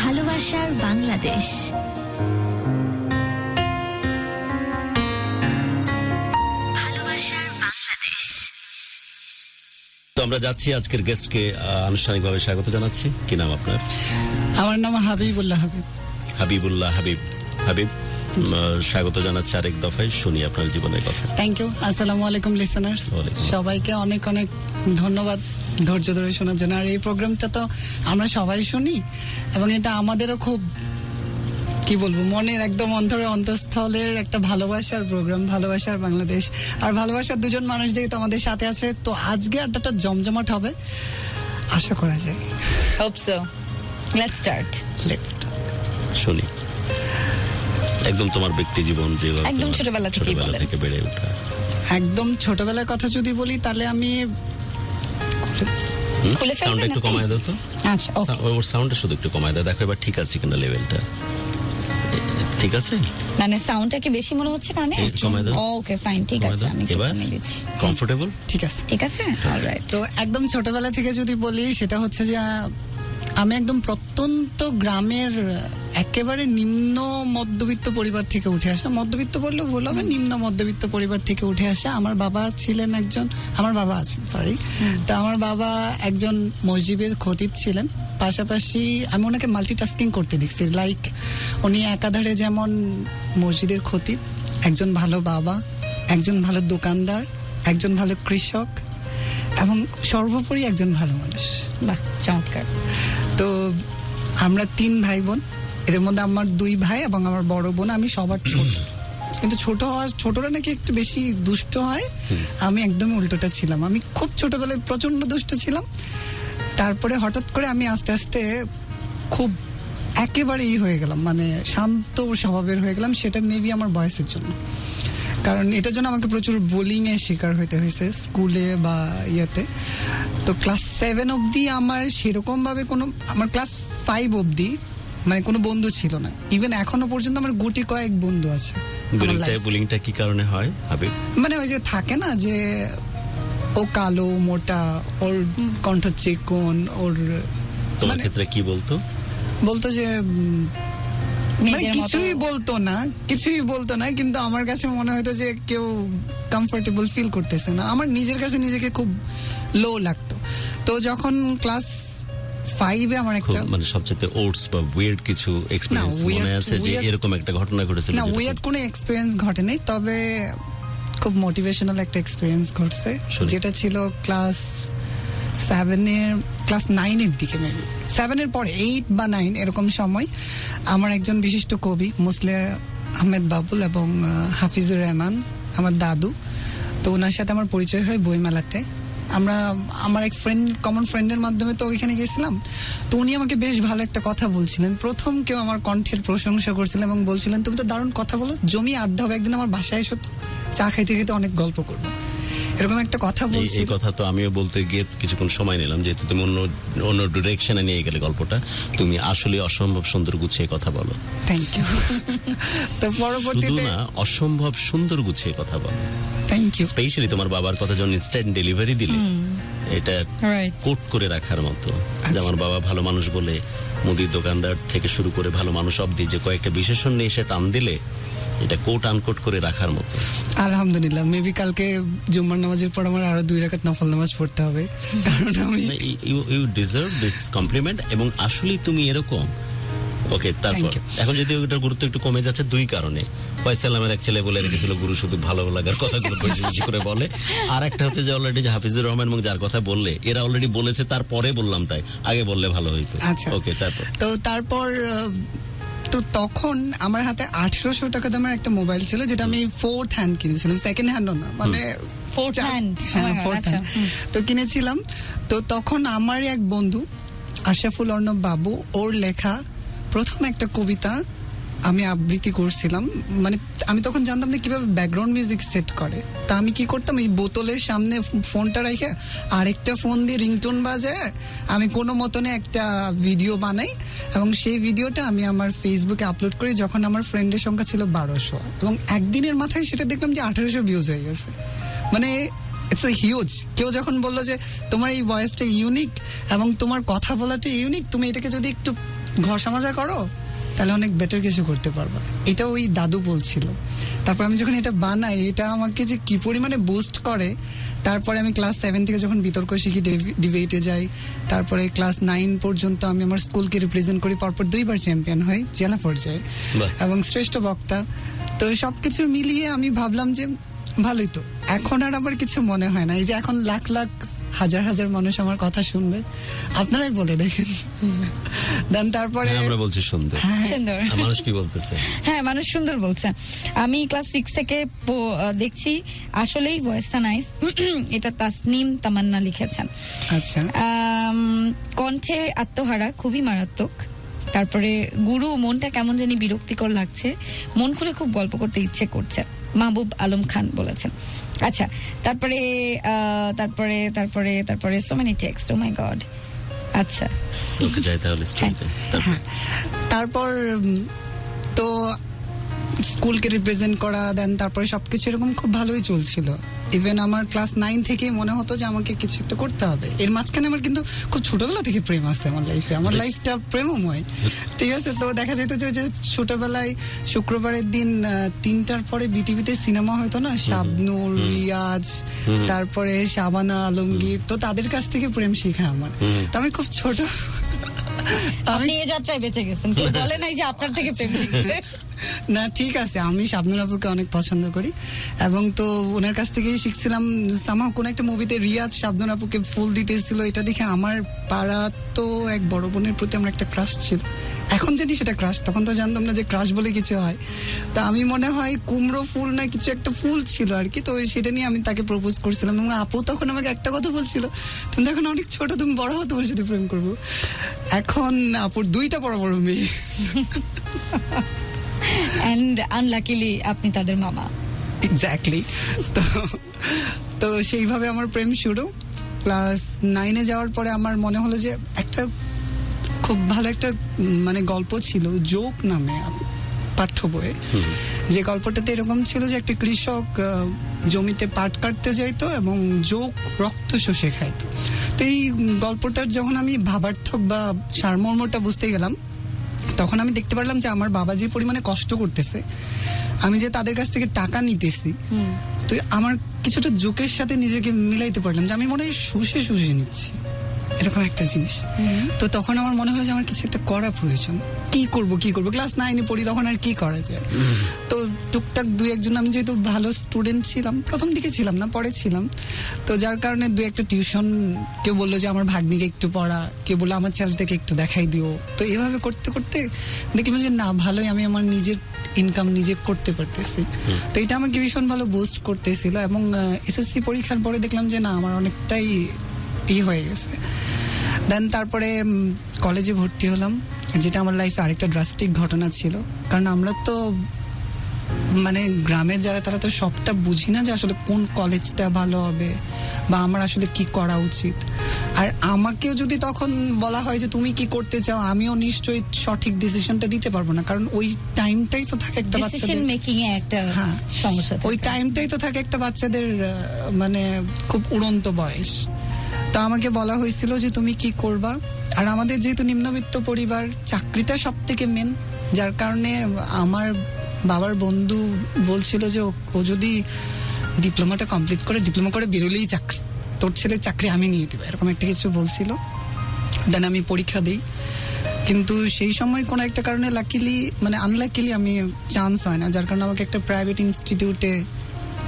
ভালোবাসার বাংলাদেশ। ভালোবাসার বাংলাদেশ। তো আমরা যাচ্ছি আজকের গেস্টকে আনুষ্ঠানিকভাবে স্বাগত জানাচ্ছি। কি নাম আপনার? আমার নাম হাবিবুল্লাহ হাবিব। হাবিবুল্লাহ হাবিব। হাবিব, স্বাগত জানাচ্ছি আরেক দফায়। শুনি আপনার জীবনের কথা। Thank you. আসসালামু আলাইকুম লিসেনার্স, সবাইকে অনেক অনেক ধন্যবাদ ধৈর্য ধরে শোনার জন্য। আর এই প্রোগ্রামটা তো আমরা সবাই শুনি এবং এটা আমাদেরও খুব কি বলবো মনের একদম অন্তরের অন্তঃস্থলের একটা ভালোবাসার প্রোগ্রাম, ভালোবাসার বাংলাদেশ। আর ভালোবাসার দুজন মানুষ যেহেতু আমাদের সাথে আছে, তো আজকে আড্ডাটা জমজমাট হবে আশা করা যায়। Hope so. Let's start. শুনি একদম তোমার ব্যক্তি জীবন, যেভাবে একদম তোমার ছোটবেলা থেকেই ছোটবেলা বলেন। থেকে বেড়ে ওঠা। একদম ছোটবেলার কথা যদি বলি তাহলে আমি খুলে সাউন্ড ফেলবেন একটু আপনি? কমায় দাও তো। আচ্ছা, ওকে। ওর সাউন্ডটা শুধু একটু কমায় দাও, দেখো এবার ঠিক আছে কিনা লেভেলটা। ঠিক আছে, মানে সাউন্ডটা কি বেশি মনে হচ্ছে কানে? এই কমায় দাও। ওকে, ফাইন, ঠিক কমায় আছে, দাও। আমি এবার কমিয়ে দিচ্ছি। কমফোর্টেবল? ঠিক আছে। ঠিক আছে, অলরাইট। তো একদম ছোটবেলা থেকে যদি বলি সেটা হচ্ছে যে আমি একদম প্রত্যন্ত গ্রামের একেবারে নিম্ন মধ্যবিত্ত পরিবার থেকে উঠে আসা। মধ্যবিত্ত বললেও ভুল হবে, নিম্ন মধ্যবিত্ত পরিবার থেকে উঠে আসা। আমার বাবা ছিলেন একজন, আমার বাবা আছেন সরি, তা আমার বাবা একজন মসজিদের খতিব ছিলেন। পাশাপাশি আমি ওনাকে মাল্টিটাস্কিং করতে দেখছি। লাইক উনি একাধারে যেমন মসজিদের খতিব, একজন ভালো বাবা, একজন ভালো দোকানদার, একজন ভালো কৃষক এবং সর্বোপরি একজন ভালো মানুষ। বাহ, চমৎকার। তো আমরা 3 ভাই বোন, এদের মধ্যে আমার 2 ভাই এবং আমার বড় বোন। আমি সবার ছোট, কিন্তু ছোটরা নাকি একটু বেশি দুষ্ট হয়। আমি একদম উল্টোটা ছিলাম। আমি খুব ছোটবেলায় প্রচন্ড দুষ্ট ছিলাম। তারপরে হঠাৎ করে আমি আস্তে আস্তে খুব একেবারেই হয়ে গেলাম, মানে শান্ত স্বভাবের হয়ে গেলাম। সেটা মেবি আমার বয়সের জন্য, কারণ এটার জন্য আমাকে প্রচুর বুলিং এর শিকার হইতে হয়েছে স্কুলে বা ইয়েতে। তো ক্লাস 7 অবধি আমার সেরকম ভাবে কোনো, আমার ক্লাস 5 অবধি মানে কোনো বন্ধু ছিল না। ইভেন এখনো পর্যন্ত আমার গুটি কয়েক বন্ধু আছে আমার life এ। বুলিংটা কি কারণে হয় হাবিব? মানে ওই যে থাকে না যে ও কালো মোটা, ওর কণ্ঠ চিকন, ওর তোমার মানে ক্ষেত্রে কি বলতো? বলতো যে মানে মেয়েদের কিছুই বলতো না, কিন্তু আমার কাছে মনে হতো যে কেউ কমফোর্টেবল ফিল করতেছে না। আমার নিজের কাছে নিজেকে খুব লো লাগতো। তো যখন ক্লাস 5-এ আমার একটা মানে সবচেয়ে ওটস বা উইয়ার্ড কিছু এক্সপেরিয়েন্স মনে আছে যে এরকম একটা ঘটনা ঘটেছিল? না, উইয়ার্ড কোনো এক্সপেরিয়েন্স ঘটেনি, তবে খুব মোটিভেশনাল একটা এক্সপেরিয়েন্স ঘটছে। যেটা ছিল ক্লাস 9-এর দিকে, মেবি 7-এর পরে 8 বা 9 এরকম সময় আমার একজন বিশিষ্ট কবি মুসলে আহমেদ বাবুল এবং হাফিজুর রহমান আমার দাদু, তো ওনার সাথে আমার পরিচয় হয় বইমেলাতে। আমার এক কমন ফ্রেন্ডের মাধ্যমে তো ওইখানে গেছিলাম। তো উনি আমাকে বেশ ভালো একটা কথা বলছিলেন। প্রথম কেউ আমার কণ্ঠের প্রশংসা করছিলেন এবং বলছিলেন তুমি তো দারুণ কথা বলো, জমি আড্ডা হবে, একদিন আমার বাসায় এসো, তো চা খাইতে খাইতে অনেক গল্প করবো, এরকম একটা কথা বলছি। এই কথা তো আমিও বলতে গিয়ে কিছুক্ষণ সময় নিলাম, যেহেতু তুমি অন্য ডিরেকশনে নিয়ে গেলে গল্পটা। তুমি আসলে অসম্ভব সুন্দর গুছিয়ে কথা বলো। Thank you. তো পরবর্তীতে না, অসম্ভব সুন্দর গুছিয়ে কথা বলো। Thank you. স্পেশালি তোমার বাবার কথা যখন ইনস্ট্যান্ট ডেলিভারি দিলে, এটা Right. কোট করে রাখার মতো। যে আমার বাবা ভালো মানুষ বলে মুদির দোকানদার থেকে শুরু করে ভালো মানুষ অব্দি যে কয়েকটা বিশেষণ নিয়ে এসে টান দিলে, এটা কোট আনকোট করে রাখার মতো। আলহামদুলিল্লাহ, মেবি কালকে জুম্মার নামাজের পর আমার আরো 2 রাকাত নফল নামাজ পড়তে হবে, কারণ আমি ইউ ডিজার্ভ দিস কমপ্লিমেন্ট। এবং আসলেই তুমি এরকম। ওকে, তারপর Thank you. এখন যদি ওটার গুরুত্ব একটু কমে যাচ্ছে 2 কারণে। ফয়সাল নামের এক ছেলে বলে রেখেছিল গুরু শুধু ভালো লাগার কথাগুলো বেশি বেশি করে বলে। আর একটা হচ্ছে যে অলরেডি হাফিজুর রহমান এবং যার কথা বললে এরা অলরেডি বলেছে, তারপরে বললাম, তাই আগে বললে ভালো হইতো। আচ্ছা, ওকে, তারপর তো তখন আমার হাতে 1800 টাকা দামের একটা মোবাইল ছিল, যেটা আমি 4th হ্যান্ড কিনেছিলাম, সেকেন্ড হ্যান্ডও না, মানে 4th hand? হ্যাঁ, Oh my God, 4th আচ্ছা। hand। তো কিনেছিলাম। তো তখন আমার এক বন্ধু আশরাফুল অর্ণব বাবু, ওর লেখা প্রথম একটা কবিতা আমি আবৃত্তি করছিলাম। মানে আমি তখন জানতাম না কিভাবে ব্যাকগ্রাউন্ড মিউজিক সেট করে। তা আমি কি করতাম, এই বোতলের সামনে ফোনটা রেখে আরেকটা ফোন দিয়ে রিংটোন বাজায় আমি কোনো মতনে একটা ভিডিও বানাই এবং সেই ভিডিওটা আমি আমার ফেসবুকে আপলোড করি, যখন আমার ফ্রেন্ডের সংখ্যা ছিল 1200 এবং একদিনের মাথায় সেটা দেখলাম যে 1800 ভিউজ হয়ে গেছে। মানে ইটস এ হিউজ। কেউ যখন বললো যে তোমার এই ভয়েসটা ইউনিক এবং তোমার কথা বলাটা ইউনিক, তুমি এটাকে যদি একটু ঘষা মাজা করো তাহলে অনেক বেটার কিছু করতে পারবা। এটা ওই দাদু বলছিল। তারপর আমি যখন এটা বানাই, এটা আমাকে যে কি পরিমাণে বুস্ট করে। তারপরে আমি ক্লাস 7 থেকে যখন বিতর্ক শিখি, ডিবেটে যাই, তারপরে ক্লাস 9 পর্যন্ত আমি আমার স্কুলকে রিপ্রেজেন্ট করি, পরপর 2বার চ্যাম্পিয়ন হই জেলা পর্যায়ে বাহ। এবং শ্রেষ্ঠ বক্তা। তো সবকিছু মিলিয়ে আমি ভাবলাম যে ভালোই তো, এখন আর আমার কিছু মনে হয় না। এই যে এখন লাখ লাখ হাজার হাজার মানুষ আমার কথা শুনবে, আপনারাই বলে দেখেন। দেন তারপরে হ্যাঁ, আমরা বলছি সুন্দর। সুন্দর। আর মানুষ কি বলতেছে? হ্যাঁ, মানুষ সুন্দর বলছে। আমি ক্লাস 6 থেকে দেখছি আসলেই ভয়েসটা নাইস। এটা তাসনিম তামান্না লিখেছেন। আচ্ছা, কণ্ঠে আত্মহারা, খুবই মারাত্মক। তারপরে গুরু, মনটা কেমন জানি বিরক্তিকর লাগছে, মন খুলে খুব গল্প করতে ইচ্ছে করছে, মাহবুব আলম খান বলেছেন। আচ্ছা, তারপরে তারপরে তারপরে তারপরে সো মেনি টেক্সট, ও মাই গড। আচ্ছা, ওকে যাই তাহলে স্টোরিতে। তারপর তো স্কুলকে রিপ্রেজেন্ট করা, দেন তারপরে সবকিছু এরকম খুব ভালোই চলছিল। ইভেন আমার ক্লাস 9 থেকেই মনে হতো যে আমাকে কিছু একটা করতে হবে। এর মাঝখানে আমার কিন্তু খুব ছোটবেলা থেকে প্রেম আছে আমার লাইফে, আমার লাইফটা প্রেমময়, ঠিক আছে। তো দেখা যেত যে ছোটবেলায় শুক্রবারের দিন 3টার পরে বিটিভিতে সিনেমা হতো না, শাবনূর, রিয়াজ, তারপরে শাবানা আলমগীর, তো তাদের কাছ থেকে প্রেম শিখা আমার। তো আমি খুব ছোট, আপনি এই যাত্রায় বেঁচে গেছেন, কেউ বলে নাই যে আপনার থেকে প্রেম শিখতে। না ঠিক আছে, আমি শাবনূর আপুকে অনেক পছন্দ করি এবং তো ওনার কাছ থেকেই শিখছিলাম। সামহাও কোন একটা মুভিতে রিয়াজ শাবনূর আপুকে ফুল দিতেছিল, এটা দেখে আমার পাড়া তো এক বড় বোনের প্রতি আমার একটা ক্রাশ ছিল। এখন জানি সেটা ক্রাশ, তখন তো জানতাম না যে ক্রাশ বলে কিছু হয়। তা আমি মনে হয় কুমড়ো ফুল না কিছু একটা ফুল ছিল আর কি, তো সেটা নিয়ে আমি তাকে প্রপোজ করছিলাম এবং আপু তখন আমাকে একটা কথা বলছিল, তুমি এখন অনেক ছোট, তুমি বড় হও, তোমার সাথে প্রেম করবো। এখন আপুর 2টা বড় বড় মেয়ে। অ্যান্ড আনলাকিলি আপনি তাদের মামা। এক্স্যাক্টলি। তো সেইভাবে আমার প্রেম শুরু। ক্লাস 9-এ যাওয়ার পরে আমার মনে হলো যে একটা খুব ভালো একটা মানে গল্প ছিল যোগ নামে পাঠ্য বইয়ে, যে গল্পটাতে এরকম ছিল যে একটা কৃষক জমিতে পাট কাটতে যাইতো এবং যোগ রক্ত শুষে খাইতো। তো এই গল্পটার যখন আমি ভাবার্থক বা সারমর্মটা বুঝতে গেলাম, তখন আমি দেখতে পারলাম যে আমার বাবা যে পরিমাণে কষ্ট করতেছে, আমি যে তাদের কাছ থেকে টাকা নিতেছি, তো আমার কিছুটা জোকের সাথে নিজেকে মিলাইতে পারলাম যে আমি মনে হয় শুষে শুষে নিচ্ছি, এরকম একটা জিনিস। তো তখন আমার মনে হলো যে আমার কিছু একটা করা প্রয়োজন। কি করব ক্লাস 9-এ পড়ি, তখন আর কি করা যায়। তো টুকটাক 2-1 আমি যেহেতু ভালো স্টুডেন্ট ছিলাম, প্রথম দিকে ছিলাম না, পরে ছিলাম, তো যার কারণে 2-1 টিউশন, কেউ বললো যে আমার ভাগ্নিকে একটু পড়া, কেউ বললো আমার চ্যানেলটাকে একটু দেখাই দিও। তো এভাবে করতে করতে দেখলাম যে না, ভালোই আমি আমার নিজের ইনকাম নিজে করতে পারতেছি। তো এটা আমাকে ভীষণ ভালো বুস্ট করতেছিল এবং এসএসসি পরীক্ষার পরে দেখলাম যে না, আমার অনেকটাই হয়ে গেছে। দেন তারপরে কলেজে ভর্তি হলাম, যেটা আমার লাইফে আরেকটা ড্রাস্টিক ঘটনা ছিল। কারণ আমরা তো মানে গ্রামের যারা, তারা তো সবটা বুঝি না যে আসলে কোন কলেজটা ভালো হবে বা আমার আসলে কি করা উচিত। আর আমাকেও যদি তখন বলা হয় যে তুমি কি করতে চাও, আমিও নিশ্চয়ই সঠিক ডিসিশনটা দিতে পারবো না, কারণ ওই টাইমটাই তো থাকে একটা ডিসিশন বাচ্চাদের, মেকিং এ একটা সমস্যা থাকে। ওই টাইমটাই তো থাকে একটা বাচ্চাদের মানে খুব উড়ন্ত বয়স। তো আমাকে বলা হয়েছিল যে তুমি কি করবা। আর আমাদের যেহেতু নিম্নবিত্ত পরিবার, চাকরিটা সব থেকে মেন, যার কারণে আমার বাবার বন্ধু বলছিল যে ও যদি ডিপ্লোমাটা কমপ্লিট করে, ডিপ্লোমা করে বেরোলেই চাকরি, তোর ছেলের চাকরি আমি নিয়ে দেবো, এরকম একটা কিছু বলছিল। দেন আমি পরীক্ষা দিই, কিন্তু সেই সময় কোনো একটা কারণে লাকিলি মানে আনলাকিলি আমি চান্স হয় না, যার কারণে আমাকে একটা প্রাইভেট ইনস্টিটিউটে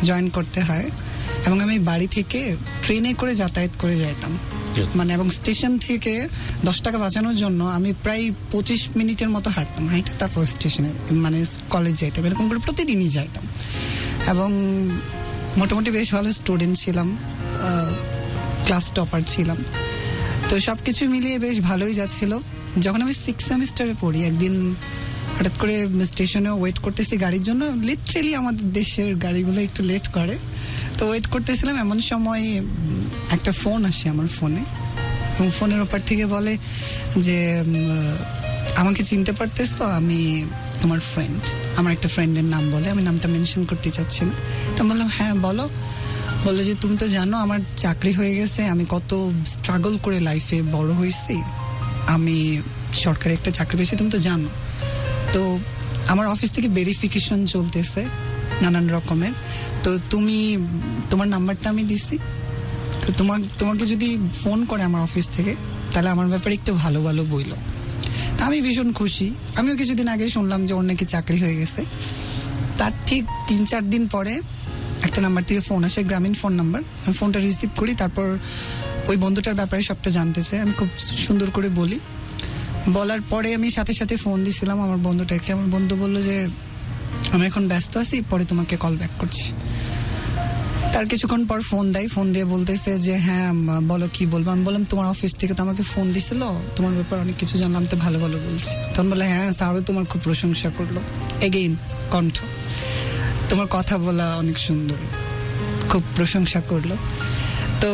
জয়েন করতে হয় এবং আমি বাড়ি থেকে ট্রেনে করে যাতায়াত করে যাইতাম। মানে এবং স্টেশন থেকে 10 টাকা বাঁচানোর জন্য আমি প্রায় 25 মিনিটের মতো হাঁটতাম, তারপর স্টেশনে মানে কলেজ যাইতাম, এরকম করে প্রতিদিনই যাইতাম এবং মোটামুটি বেশ ভালো স্টুডেন্ট ছিলাম, ক্লাস টপার ছিলাম। তো সব কিছু মিলিয়ে বেশ ভালোই যাচ্ছিল। যখন আমি 6th সেমিস্টারে পড়ি, একদিন হঠাৎ করে স্টেশনে ওয়েট করতেছি গাড়ির জন্য, লিটারেলি আমাদের দেশের গাড়িগুলো একটু লেট করে, তো ওয়েট করতেছিলাম, এমন সময় একটা ফোন আসে আমার ফোনে এবং ফোনের ওপর থেকে বলে যে আমাকে চিনতে পারতেছো, আমি তোমার ফ্রেন্ড। আমার একটা ফ্রেন্ডের নাম বলে, আমি নামটা মেনশন করতে চাচ্ছি না। তো বললাম হ্যাঁ বলো। বললো যে তুমি তো জানো আমার চাকরি হয়ে গেছে, আমি কত স্ট্রাগল করে লাইফে বড় হয়েছি, আমি সরকারি একটা চাকরি পেয়েছি, তুমি তো জানো। তো আমার অফিস থেকে ভেরিফিকেশন চলতেছে নানান রকমের। তো তোমার নাম্বারটা আমি দিছি, তো তোমাকে যদি ফোন করে আমার অফিস থেকে, তাহলে আমার ব্যাপারে একটু ভালো ভালো বইলো। তা আমি ভীষণ খুশি। আমিও কিছুদিন আগে শুনলাম যে ওর নাকি চাকরি হয়ে গেছে। তার ঠিক 3-4 দিন পরে একটা নাম্বার থেকে ফোন আসে, গ্রামীণ ফোন নাম্বার। আমি ফোনটা রিসিভ করি, তারপর ওই বন্ধুটার ব্যাপারে সবটা জানতে চাই। আমি খুব সুন্দর করে বলি, বলার পরে আমি সাথে সাথে ফোন দিছিলাম আমার বন্ধুটাকে। আমার বন্ধু বললো যে আমি এখন ব্যস্ত আছি, পরে তোমাকে কল ব্যাক করছি। তার কিছুক্ষণ পর ফোন দেয়, ফোন দিয়ে বলতেছে যে হ্যাঁ বলো কি বলবো। আমি বললাম তোমার অফিস থেকে তো আমাকে ফোন দিছিল, তোমার ব্যাপারে অনেক কিছু জানলাম, তো ভালো ভালো বলছি। তখন বলে হ্যাঁ স্যারও তোমার খুব প্রশংসা করলো। এগেইন কণ্ঠ, তোমার কথা বলা অনেক সুন্দর, খুব প্রশংসা করলো। তো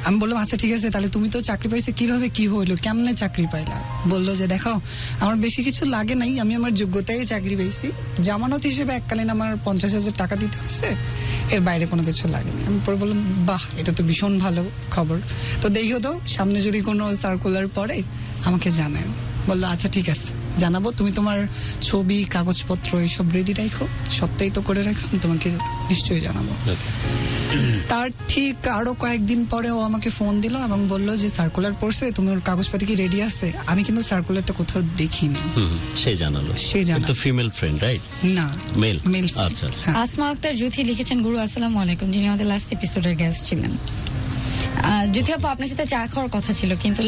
আমি বললাম আচ্ছা ঠিক আছে, তাহলে তুমি তো চাকরি পাইছো, কিভাবে কি হইলো, কেমনে চাকরি পাইলা? বললো যে দেখো আমার বেশি কিছু লাগে নাই, আমি আমার যোগ্যতায় চাকরি পেয়েছি। জামানত হিসেবে এককালীন আমার 50,000 টাকা দিতে হয়েছে, এর বাইরে কোনো কিছু লাগেনি। আমি পরে বললাম বাহ, এটা তো ভীষণ ভালো খবর। তো দেখিও তো সামনে যদি কোনো সার্কুলার পড়ে আমাকে জানাও। বললো আচ্ছা ঠিক আছে জানাবো, তুমি তোমার ছবি কাগজপত্র এইসব রেডি রাখো, সত্যায়িত করে রাখো, আমি তোমাকে নিশ্চয়ই জানাবো। তার ঠিক আরো কয়েকদিন পরে ও আমাকে ফোন দিল এবং বললো যে সার্কুলার পড়ছে, তুমি ওর কাগজপাতি কি রেডি আছে? আমি কিন্তু সার্কুলারটা কোথাও দেখিনি। সে জানালো, সে জানালো। তো ফিমেল ফ্রেন্ড রাইট? না, মেল। মেল। আচ্ছা আচ্ছা। আসমা আক্তার জুথি লিখেছেন, গুরু আসসালামু আলাইকুম, যিনি আমাদের লাস্ট এপিসোডের গেস্ট ছিলেন। জুথি আপু, আপনার সাথে চা খাওয়ার কথা ছিল, কিন্তু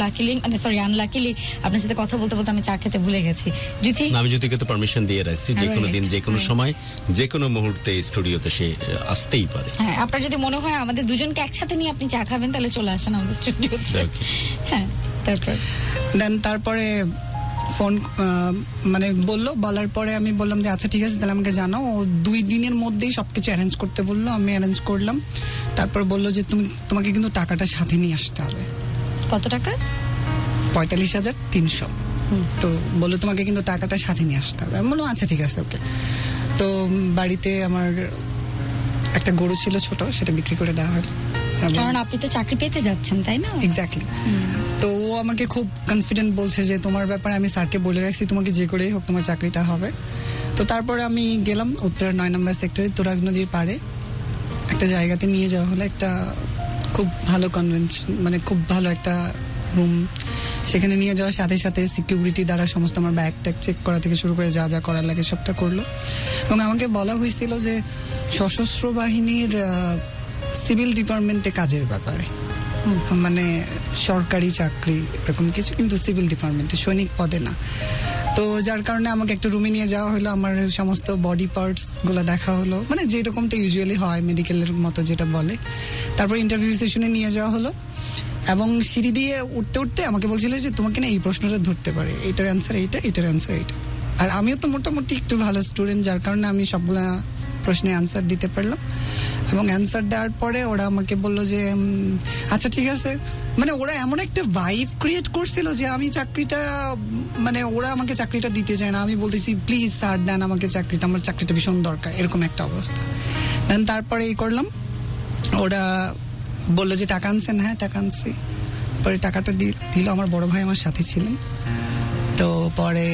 আনলাকিলি আপনার সাথে কথা বলতে বলতে আমি চা খেতে ভুলে গেছি। জুথি, আমি জ্যোতিকে তো পারমিশন দিয়ে রাখছি, যে কোনো দিন যে কোনো সময় যে কোনো মুহূর্তে স্টুডিওতে সে আসতেই পারে। হ্যাঁ, আপনার যদি মনে হয় আমাদের দুজনকে একসাথে নিয়ে আপনি চা খাবেন, তাহলে চলে আসেন আমাদের স্টুডিওতে। হ্যাঁ, তারপরে ফোন মানে বলার পরে আমি বললাম যে আচ্ছা ঠিক আছে তাহলে আমাকে জানাও। ও 2 দিনের মধ্যেই সবকিছু অ্যারেঞ্জ করতে বললো, আমি অ্যারেঞ্জ করলাম। তারপর বললো যে তোমাকে কিন্তু টাকাটা সাথে নিয়ে আসতে হবে। কত টাকা? 45,300। তো বললো তোমাকে কিন্তু টাকাটা সাথে নিয়ে আসতে হবে। আমি বললাম আচ্ছা ঠিক আছে ওকে। তো বাড়িতে আমার একটা গরু ছিল ছোট, সেটা বিক্রি করে দেওয়া হলো। কারণ আপনি তো চাকরি পেতে যাচ্ছেন, তাই না? এক্স্যাক্টলি। তো ও আমাকে খুব কনফিডেন্ট বলছে যে তোমার ব্যাপারে আমি স্যারকে বলে রাখছি, তোমাকে যে করেই হোক তোমার চাকরিটা হবে। তো তারপরে আমি গেলাম উত্তরা 9 নম্বর সেক্টরে তুরাগ নদীর পাড়ে একটা জায়গাতে নিয়ে যাওয়া হলো, একটা খুব ভালো কনভেনশন, মানে খুব ভালো একটা রুম। সেখানে নিয়ে যাওয়ার সাথে সাথে সিকিউরিটি দ্বারা সমস্ত আমার ব্যাগ ট্যাগ চেক করা থেকে শুরু করে যা যা করার লাগে সবটা করলো। এবং আমাকে বলা হয়েছিল যে সশস্ত্র বাহিনীর সিভিল ডিপার্টমেন্টে কাজের ব্যাপারে, মানে সরকারি চাকরি এরকম কিছু, কিন্তু সিভিল ডিপার্টমেন্টে, সৈনিক পদে না। তো যার কারণে আমাকে একটা রুমে নিয়ে যাওয়া হলো, আমার সমস্ত বডি পার্টস গুলো দেখা হলো, মানে যেরকমটা ইউজুয়ালি হয় মেডিকেলের মতো যেটা বলে। তারপর ইন্টারভিউ সেশনে নিয়ে যাওয়া হলো এবং সিঁড়ি দিয়ে উঠতে উঠতে আমাকে বলছিল যে তোমাকে না এই প্রশ্নটা ধরতে পারে, এটার অ্যান্সার এইটা, এটার অ্যান্সার এইটা। আর আমিও তো মোটামুটি একটু ভালো স্টুডেন্ট, যার কারণে আমি সবগুলা প্রশ্নে অ্যান্সার দিতে পারলাম। এবং অ্যান্সার দেওয়ার পরে ওরা আমাকে বললো যে আচ্ছা ঠিক আছে, মানে ওরা এমন একটা ভাইব ক্রিয়েট করছিল যে আমি চাকরিটা, মানে ওরা আমাকে চাকরিটা দিতে চায় না, আমি বলতেছি প্লিজ স্যার দেন আমাকে চাকরিটা, আমার চাকরিটা ভীষণ দরকার, এরকম একটা অবস্থা। দেন তারপরে এই করলাম, ওরা বললো যে টাকা আনছেন? হ্যাঁ টাকা আনছি। পরে টাকাটা দিল, আমার বড় ভাই আমার সাথে ছিলেন। তো পরে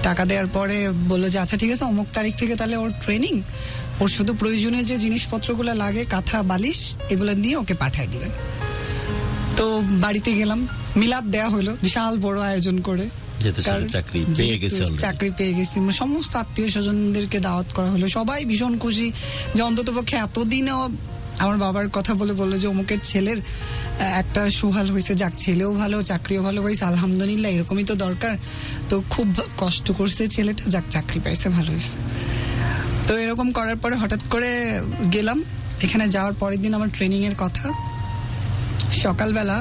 টাকা দেওয়ার পরে বললো যে আচ্ছা ঠিক আছে অমুক তারিখ থেকে তাহলে ওর ট্রেনিং, ওর শুধু প্রয়োজনীয় যে জিনিসপত্রগুলো লাগে, কাঁথা বালিশ, এগুলো নিয়ে ওকে পাঠায় দিবেন। তো বাড়িতে গেলাম, মিলাদ দেয়া হলো বিশাল বড় আয়োজন করে, চাকরি পেয়ে গেছি। সমস্ত আত্মীয় স্বজনদেরকে দাওয়াত করা হলো, সবাই ভীষণ খুশি যে অন্তত পক্ষে এতদিনও আমার বাবার কথা বললো যে অমুকের ছেলের একটা সুহাল হয়েছে, যাক ছেলেও ভালো চাকরিও ভালো পাইছে, আলহামদুলিল্লাহ, এরকমই তো দরকার। তো খুব কষ্ট করছে ছেলেটা, যাক চাকরি পাইছে, ভালো হয়েছে। তো এরকম করার পরে হঠাৎ করে গেলাম, এখানে যাওয়ার পরের দিন আমার ট্রেনিং এর কথা, সকালবেলা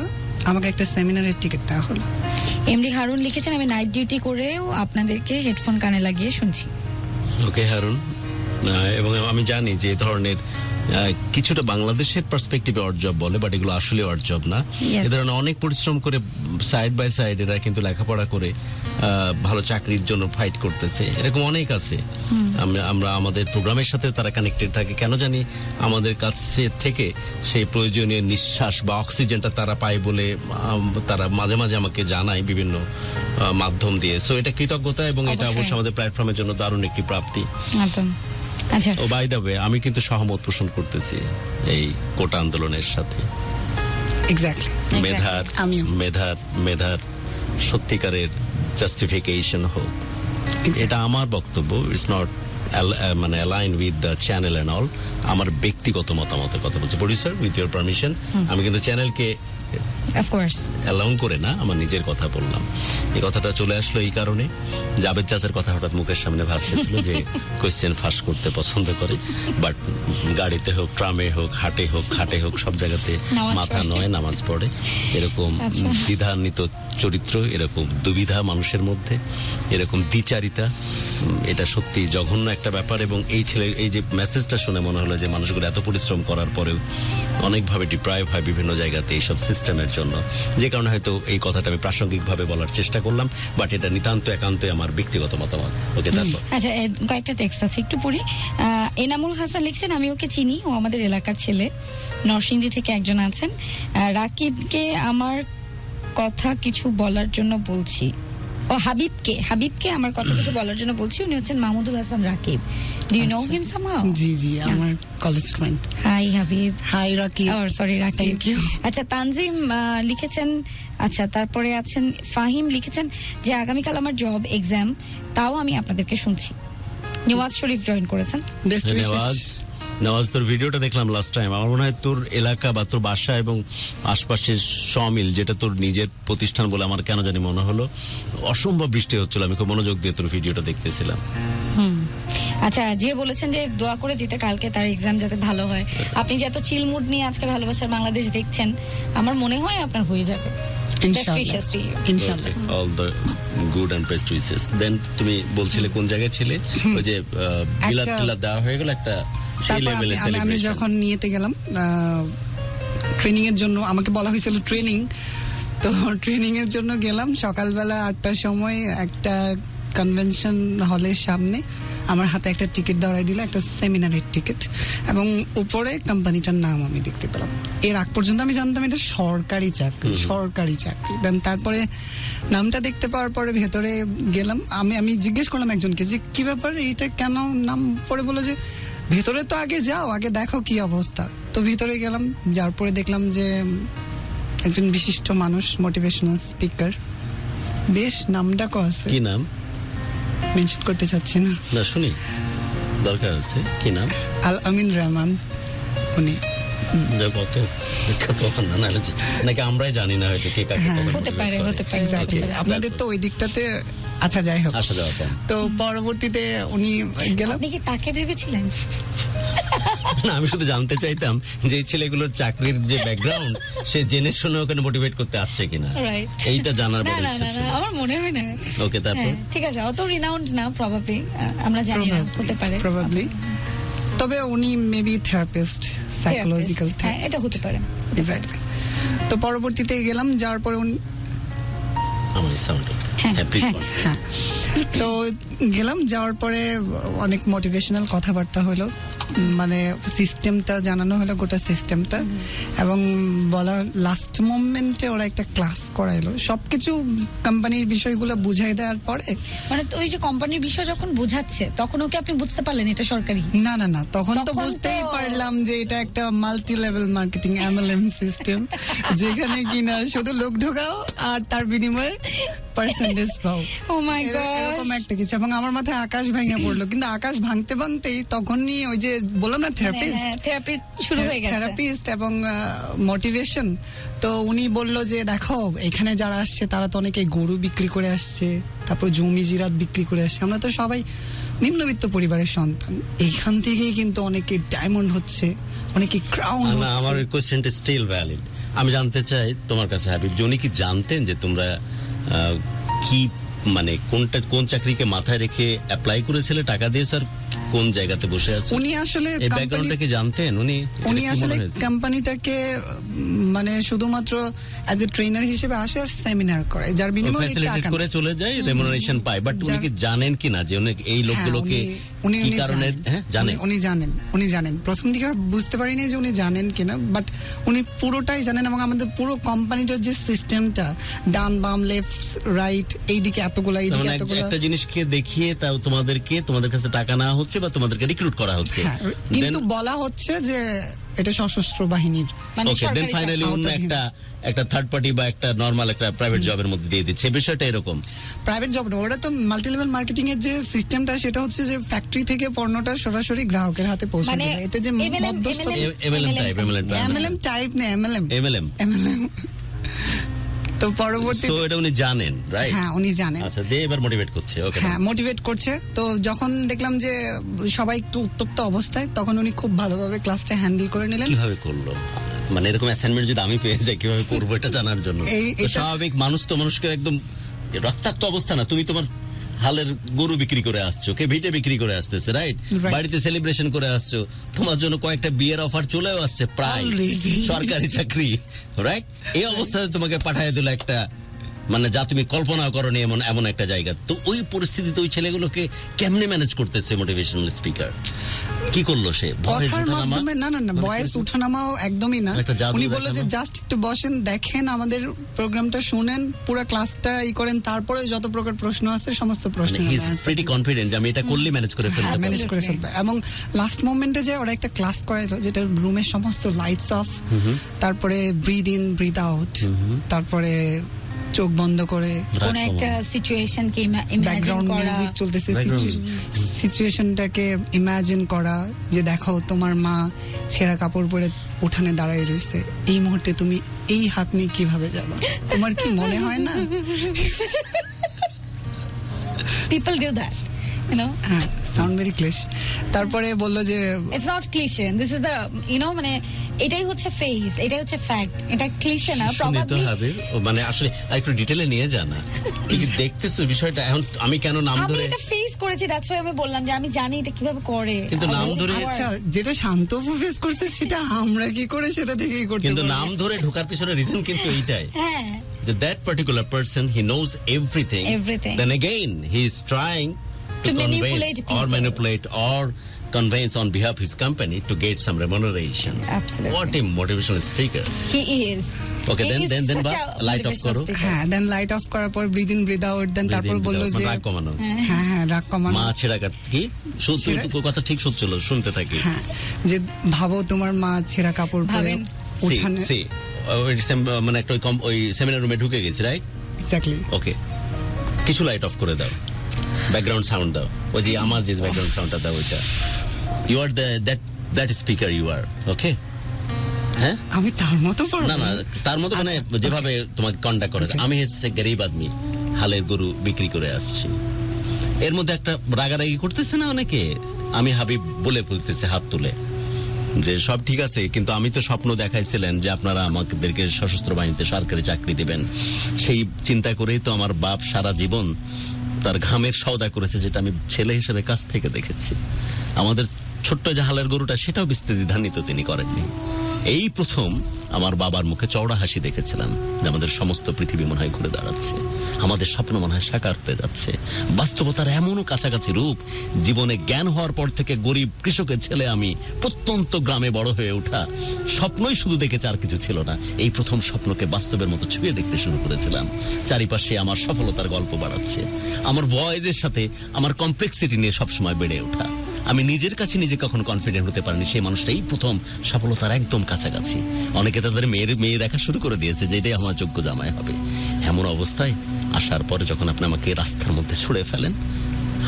আমাকে একটা সেমিনারের টিকিট দেওয়া হলো। এমডি হারুন লিখেছেন, আমি নাইট ডিউটি করেও আপনাদেরকে হেডফোন কানে লাগিয়ে শুনছি। ওকে হারুন, এবং আমি জানি যে ধরনের কিছুটা বাংলাদেশের পার্সপেক্টিভে অড জব বলে, বাট এগুলো আসলে অড জব না। Yes. এ ধরনের অনেক পরিশ্রম করে সাইড বাই সাইড এরা কিন্তু লেখাপড়া করে ভালো চাকরির জন্য ফাইট করতেছে, এরকম অনেক আছে। আমরা আমাদের প্রোগ্রামের সাথে তারা কানেক্টেড থাকে, কেন জানি আমাদের কাছে থেকে সেই প্রয়োজনীয় নিঃশ্বাস বা অক্সিজেনটা তারা পায় বলে তারা মাঝে মাঝে আমাকে জানায় বিভিন্ন মাধ্যম দিয়ে। সো এটা কৃতজ্ঞতা এবং এটা অবশ্যই। অবশ্যই আমাদের প্ল্যাটফর্মের জন্য দারুণ একটি প্রাপ্তি। একদম। আচ্ছা, ও বাই দ্য ওয়ে, আমি কিন্তু সহমত পোষণ করতেছি এই কোটা আন্দোলনের সাথে। এক্স্যাক্টলি। Exactly. মেধার সত্যিকারের জাস্টিফিকেশন হোক, এটা আমার বক্তব্য। ইটস নট মানে align with the channel and all. আমার ব্যক্তিগত মতামতের কথা বলছি। প্রডিউসার, উইথ ইউর পারমিশন, আমি কিন্তু চ্যানেলকে অফকোর্স। অ্যালাউ করে না, আমার নিজের কথা বললাম। এই কথাটা চলে আসলো এই কারণে, জাবেদ চাচার কথা হঠাৎ মুখের সামনে ভাসতেছিল যে কোয়েশ্চেন ফাঁস করতে পছন্দ করে, বাট গাড়িতে হোক, ট্রামে হোক, হাটে হোক, খাটে হোক, সব জায়গাতে নামাজ মাথা পড়ে। নয়, নামাজ পড়ে। এরকম আচ্ছা। দ্বিধান্বিত চরিত্র, এরকম দুবিধা মানুষের মধ্যে, এরকম দ্বিচারিতা, এটা সত্যি জঘন্য একটা ব্যাপার। এবং এই ছেলের এই যে মেসেজটা শুনে মনে হলো যে মানুষগুলো এত পরিশ্রম করার পরেও অনেকভাবে ডিপ্রাইভ হয় বিভিন্ন জায়গাতে এইসব সিস্টেমের জন্য, যে কারণে হয়তো এই কথাটা আমি প্রাসঙ্গিকভাবে বলার চেষ্টা করলাম, বাট এটা নিতান্ত একান্তই আমার ব্যক্তিগত মতামত। ওকে, তারপর আচ্ছা, কয়েকটা টেক্সট আছে, একটু পড়ি। এনামুল হাসান লিখছেন, আমি ওকে চিনি, ও আমাদের এলাকার ছেলে, নরসিংদী থেকে একজন আছেন। রাকিবকে আমার কথা কিছু বলার জন্য বলছি। ও হাবিবকে আমার কথা কিছু বলার জন্য বলছি। উনি হচ্ছেন Mahmudul Hasan Rakib. Do you know him somehow? জি জি, আমার college friend. Hi Habib. Hi Rakib. Sorry Rakib. Thank you. আচ্ছা, তানজিম লিখেছেন, আচ্ছা তারপরে আছেন ফাহিম লিখেছেন যে আগামীকাল আমার জব এক্সাম, তাও আমি আপনাদেরকে শুনছি। নওয়াজ শরীফ জয়েন করেছেন। বেস্ট নওয়াজ, তোর ভিডিওটা দেখলাম লাস্ট টাইম। আমার মনে হয় তোর এলাকা বা তোর বাসা এবং আশপাশের সমিল, যেটা তোর নিজের প্রতিষ্ঠান বলে আমার কেন জানি মনে হলো, অসম্ভব বৃষ্টি হচ্ছিল। আমি খুব মনোযোগ দিয়ে তোর ভিডিওটা দেখতেছিলাম। আচ্ছা, যে বলেছেন যে দোয়া করে দিতে কালকে তার এক্সাম যাতে ভালো হয়, আপনি যে এত চিল মুড নিয়ে আজকে ভালোবাসার বাংলাদেশ দেখছেন, আমার মনে হয় আপনার হয়ে যাবে। Best wishes to you. ইনশাআল্লাহ। All the good and best wishes. Then তুমি বলছিলে কোন জায়গায় ছিলে, ওই যে বিলাত টিলাত দেওয়া হয়ে গেল একটা, সেই তারপর লেভেলে আমি সেলিব্রেশন। যখন নিয়েতে গেলাম ট্রেনিং এর জন্য, আমাকে বলা হয়েছিল ট্রেনিং, তো ট্রেনিং এর জন্য গেলাম সকালবেলা 8টার সময় একটা কনভেনশন হলের সামনে। আমার হাতে একটা টিকিট ধরাই দিল, একটা সেমিনারের টিকিট, এবং উপরে কোম্পানিটার নাম আমি দেখতে পেলাম। এর আগ পর্যন্ত আমি জানতাম এটা সরকারি চাকরি। দেন তারপরে নামটা দেখতে পাওয়ার পরে ভেতরে গেলাম। আমি জিজ্ঞেস করলাম একজনকে যে কি ব্যাপার, এইটা কেন নাম পড়ে বলে যে ভেতরে তো আগে যাও, আগে দেখো কি অবস্থা। তো ভিতরে গেলাম, যার পরে দেখলাম যে একজন বিশিষ্ট মানুষ, মোটিভেশনাল স্পিকার, বেশ নামডাকও আছে, কি নাম? মেনশন করতে চাচ্ছি না। না, শুনি, দরকার আছে। কি নাম? আল আমিন রহমান উনি। কত বিখ্যাত না, নাকি আমরাই জানি না হয়তো কে কাকে কখন হতে পারে, motivate করে। হতে পারে। এক্স্যাক্টলি, আপনাদের তো ওই দিকটাতে, আচ্ছা যাই হোক। আসা যাওয়া কম। তো পরবর্তীতে উনি গেলাম, আপনি কি তাকে ভেবেছিলেন? না, আমি শুধু জানতে চাইতাম যে এই ছেলেগুলোর চাকরির যে ব্যাকগ্রাউন্ড, সে জেনে শুনে ওখানে মোটিভেট করতে আসছে কিনা, Right. এইটা জানার না বড় না ইচ্ছা না ছিল। না, আমার মনে হয় না। ওকে, তারপর হ্যাঁ, ঠিক আছে, অত রিনাউন্ড না প্রবাবলি, আমরা জানি না, হতে পারে। প্রবাবলি। তবে উনি মেবি থেরাপিস্ট, সাইকোলজিক্যাল হ্যাঁ, এটা হতে পারে। এক্স্যাক্টলি। তো পরবর্তীতে গেলাম, যাওয়ার পরে উনি, আমার সাউন্ড, হ্যাঁ প্লিজ। হ্যাঁ, তো গেলাম, যাওয়ার পরে অনেক মোটিভেশনাল কথাবার্তা হলো, মানে সিস্টেমটা জানানো হলো, গোটা সিস্টেমটা, এবং বলা লাস্ট মোমেন্টে ওরা একটা ক্লাস করাইলো, সবকিছু কোম্পানির বিষয়গুলো বুঝাই দেওয়ার পরে। মানে তো ওই যে কোম্পানির বিষয় যখন বোঝাচ্ছে, তখন ওকে আপনি বুঝতে পারলেন এটা সরকারি? না না না, তখন তো তখন বুঝতেই তো- পারলাম যে এটা একটা multi level marketing MLM system, যেখানে কিনা শুধু লোক ঢোকাও আর তার বিনিময়ে পার্সেন্টেজ পাও। Oh my এরকম gosh. একটা কিছু, এবং আমার মাথায় আকাশ ভেঙে পড়লো। কিন্তু আকাশ ভাঙতে ভাঙতেই তখনই ওই যে বললাম না, থেরাপিস্ট, থেরাপি শুরু হয়ে গেছে। থেরাপিস্ট এবং মোটিভেশন। তো উনি বললো যে দেখো, এখানে যারা আসছে তারা তো অনেকে গরু বিক্রি করে আসছে, তারপর জমি জিরাত বিক্রি করে আসছে, আমরা তো সবাই নিম্নবিত্ত পরিবারের সন্তান, এইখান থেকেই কিন্তু অনেকে ডায়মন্ড হচ্ছে, অনেকে ক্রাউন আমার হচ্ছে। কোয়েশ্চেনটা স্টিল ভ্যালিড। আমি জানতে চাই তোমার কাছে হাবিব, যে উনি কি জানতেন যে তোমরা কি মানে কোন চাকরিকে মাথায় রেখে অ্যাপ্লাই করেছিলে, টাকা দিয়ে, স্যার কোন জায়গাতে বসে আছে? উনি আসলে এই ব্যাকগ্রাউন্ডটা কি জানতেন উনি? উনি এটা কি আসলে মনে হয়েছে? কোম্পানিটাকে মানে শুধুমাত্র অ্যাজ এ ট্রেনার হিসেবে আসে আর সেমিনার করে, যার বিনিময়ে উনি ফ্যাসিলিটেট টাকা করে নেয়। চলে যায়, রেমুনারেশন পায়, বাট উনি কি জানেন কিনা যে উনি এই লোকগুলোকে উনি কি কারণে জানেন? উনি জানেন। প্রথম দিকে বুঝতে পারিনি যে উনি জানেন কিনা, বাট উনি পুরোটাই জানেন। এবং আমাদের পুরো কোম্পানিটার যে সিস্টেমটা, ডান বাম লেফট রাইট, এইদিকে এতগুলা এইদিকে মানে এতগুলা, একটা জিনিসকে দেখিয়ে তাও তোমাদের কাছে টাকা নেওয়া হচ্ছে বা তোমাদেরকে রিক্রুট করা হচ্ছে। হ্যাঁ, কিন্তু বলা হচ্ছে যে এটা সশস্ত্র বাহিনীর। মানে ওকে, দেন সরকারি ফাইনালি অন্য একটা থার্ড পার্টি বা একটা নরমাল একটা প্রাইভেট জবের মধ্যে দিয়ে দিচ্ছে, বিষয়টা এরকম। প্রাইভেট জব না, ওটা তো মাল্টি লেভেল মার্কেটিং এর যে সিস্টেমটা, সেটা হচ্ছে যে ফ্যাক্টরি থেকে পণ্যটা সরাসরি গ্রাহকের হাতে পৌঁছে মানে দেবে। এতে যে মধ্যস্থ এমএলএম টাইপ এমএলএম তো পরবর্তী, সো এটা উনি জানেন, রাইট? হ্যাঁ উনি জানেন। আচ্ছা, দিয়ে এবার মোটিভেট করছে। ওকে, হ্যাঁ মোটিভেট করছে। তো যখন দেখলাম যে সবাই একটু উত্তপ্ত অবস্থায়, তখন উনি খুব ভালোভাবে ক্লাসটা হ্যান্ডেল করে নিলেন। কিভাবে করলো? মানে এরকম অ্যাসাইনমেন্ট যদি আমি পেয়ে যাই, কিভাবে করবো এটা জানার জন্য। তো এটা- স্বাভাবিক মানুষ তো মানুষকে একদম রক্তাক্ত অবস্থা না, তুমি তোমার হালের গরু বিক্রি করে আসছো, কে ভিটে বিক্রি করে আসতেছে, রাইট? Right. বাড়িতে সেলিব্রেশন করে আসছো, তোমার জন্য কয়েকটা বিয়ের অফার চলেও আসছে প্রায়, Already. সরকারি চাকরি, রাইট? এই অবস্থায় তোমাকে পাঠিয়ে দিল একটা, মানে যা তুমি কল্পনা করনি এমন একটা জায়গা। তো ওই পরিস্থিতিতে ওই ছেলেগুলোকে কেমনে ম্যানেজ করতেছে মোটিভেশনাল স্পিকার? কি করলো সে? ভয়েস কথার ওঠানামা? মাধ্যমে না বয়স উঠানামাও একদমই না। একটা জাদু উনি বললো যে দেখানো? জাস্ট একটু বসেন, দেখেন আমাদের প্রোগ্রামটা, শুনেন, পুরো ক্লাসটা করেন, তারপরে যত প্রকার প্রশ্ন আছে সমস্ত প্রশ্ন মানে হি ইজ প্রিটি কনফিডেন্ট যে আমি এটা করলে ম্যানেজ করে ফেলতে পারবো। ম্যানেজ করে ফেলবে। এবং লাস্ট মোমেন্টে যে ওরা একটা ক্লাস করাইলো, যেটা রুমের সমস্ত লাইটস অফ, তারপরে ব্রিথ ইন ব্রিথ আউট, তারপরে চোখ বন্ধ করে কোন একটা সিচুয়েশনকে ইমাজিন ব্যাকগ্রাউন্ড করা, মিউজিক চলতেছে, Background সিচুয়েশনটাকে ইমাজিন করা, যে দেখো তোমার মা ছেঁড়া কাপড় পরে উঠানে দাঁড়ায় রয়েছে, এই মুহূর্তে তুমি এই হাত নিয়ে কিভাবে যাবে? তোমার কি মনে হয় না? people do that, you know. হ্যাঁ, সাউন্ড ভেরি ক্লিশ। তারপরে বললো যে It's not cliche, this is the, you know, মানে এটাই হচ্ছে ফেস, এটাই হচ্ছে ফ্যাক্ট। এটা ক্লিশে না, শুনে তো প্রবাবলি হবে। মানে আসলে একটু ডিটেলে নিয়ে জানা, কি দেখতেছো বিষয়টা? এখন আমি কেন নাম আমি ধরে, এটা ফেস করেছি, দ্যাটস ওয়াই আমি বললাম যে আমি জানি এটা কিভাবে করে। কিন্তু নাম ধরে- আচ্ছা, যেটা শান্ত ফেস করছে সেটা আমরা কি করে সেটা থেকেই করতে কিন্তু পারি? নাম ধরে ঢোকার পিছনে রিজন কিন্তু এইটাই হ্যাঁ, যে that particular person, he knows everything. Everything. Then again he is trying To convince manipulate or people. manipulate or convince on behalf of his company to get some remuneration. Absolutely. What a motivational speaker. he is. Okay, He then is such what? a Light off motivational করো। speaker. হ্যাঁ, দেন light off করার পর breathe in breathe out, দেন তারপর বললো যে রাগ কমানো। হ্যাঁ রাগ কমানো। মা ছেঁড়া কাট কি ছেঁড়া- কথা ঠিক শুনছিল, শুনতে থাকি। হ্যাঁ, যে ভাবো তোমার মা ছেঁড়া কাপড় পরে ভাবেন। উঠানে, মানে একটা ওই সেমিনার রুমে ঢুকে গেছি, রাইট? এক্স্যাক্টলি। ওকে, কিছু লাইট অফ করে দাও, ব্যাকগ্রাউন্ড সাউন্ড দাও, ওই যে আমার যে ব্যাকগ্রাউন্ড সাউন্ডটা দাও, ওইটা। You are that speaker, you are okay. হ্যাঁ, আমি তার মতো পারবো না না, তার মতো মানে যেভাবে তোমাকে কন্ট্যাক্ট করে, Okay. আমি হচ্ছে গরিব আদমি, হালের গরু বিক্রি করে আসছি। এর মধ্যে একটা রাগারাগি করতেছে না অনেকে, আমি হাবিব বলে বলতেছে হাত তুলে যে সব ঠিক আছে, কিন্তু আমি তো স্বপ্ন দেখাইছিলেন যে আপনারা আমাদেরকে সশস্ত্র বাহিনীতে সরকারি চাকরি দিবেন, সেই চিন্তা করেই তো আমার বাপ সারা জীবন তার ঘামের সওদা করেছে, যেটা আমি ছেলে হিসেবে কাছ থেকে দেখেছি। আমাদের ছোট্ট যে হালের গরুটা, সেটাও বিস্তৃতি ধানিত তিনি করেননি। এই প্রথম আমার বাবার মুখে চওড়া হাসি দেখেছিলাম যে আমাদের সমস্ত পৃথিবী মনে হয় ঘুরে দাঁড়াচ্ছে, আমাদের স্বপ্ন মনে হয় সাকার হতে যাচ্ছে। বাস্তবতার এমনও কাছাকাছি রূপ, জীবনে জ্ঞান হওয়ার পর থেকে গরিব কৃষকের ছেলে আমি, প্রত্যন্ত গ্রামে বড় হয়ে ওঠা, স্বপ্নই শুধু দেখেছে, আর কিছু ছিল না। এই প্রথম স্বপ্নকে বাস্তবের মতো ছুঁয়ে দেখতে শুরু করেছিলাম। চারিপাশে আমার সফলতার গল্প বাড়াচ্ছে, আমার ভয়েসের সাথে আমার কমপ্লেক্সিটি নিয়ে সবসময় বেড়ে ওঠা। আমি নিজের কাছে নিজে কখনো কনফিডেন্ট হতে পারিনি, সেই মানুষটাই প্রথম সফলতার একদম কাছাকাছি। অনেকে তাদের মেয়ে দেখা শুরু করে দিয়েছে যে এটাই আমার যোগ্য জামাই হবে। এমন অবস্থায় আসার পরে যখন আপনি আমাকে রাস্তার মধ্যে ছুড়ে ফেলেন,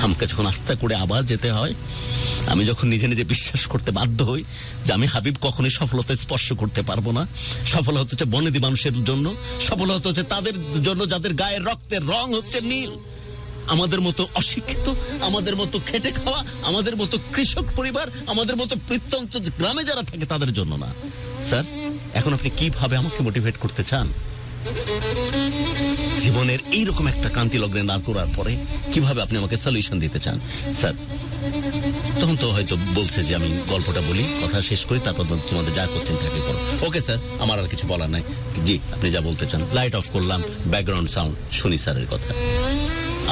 আমাকে যখন আস্থা করে আবার যেতে হয়, আমি যখন নিজে নিজে বিশ্বাস করতে বাধ্য হই যে আমি হাবিব কখনোই সফলতা স্পর্শ করতে পারবো না। সফলতা হচ্ছে বনেদি মানুষের জন্য, সফলতা হচ্ছে তাদের জন্য যাদের গায়ের রক্তের রং হচ্ছে নীল। আমাদের মতো অশিক্ষিত, আমাদের মতো খেটে খাওয়া, আমাদের মতো কৃষক পরিবার, আমাদের মতো প্রত্যন্ত গ্রামে যারা থাকে তাদের জন্য না। স্যার, এখন আপনি কিভাবে আমাকে মোটিভেট করতে চান? জীবনের এইরকম একটা ক্রান্তি লগ্নে দাঁড় করার পরে কিভাবে আপনি আমাকে সলিউশন দিতে চান? স্যার, তখন তো হয়তো বলছে যে আমি গল্পটা বলি, কথা শেষ করি, তারপর তোমাদের যা কোশ্চেন থাকে করো। ওকে স্যার, আমার আর কিছু বলার নাই। জি, আপনি যা বলতে চান। লাইট অফ করলাম, ব্যাকগ্রাউন্ড সাউন্ড, শুনি স্যারের কথা।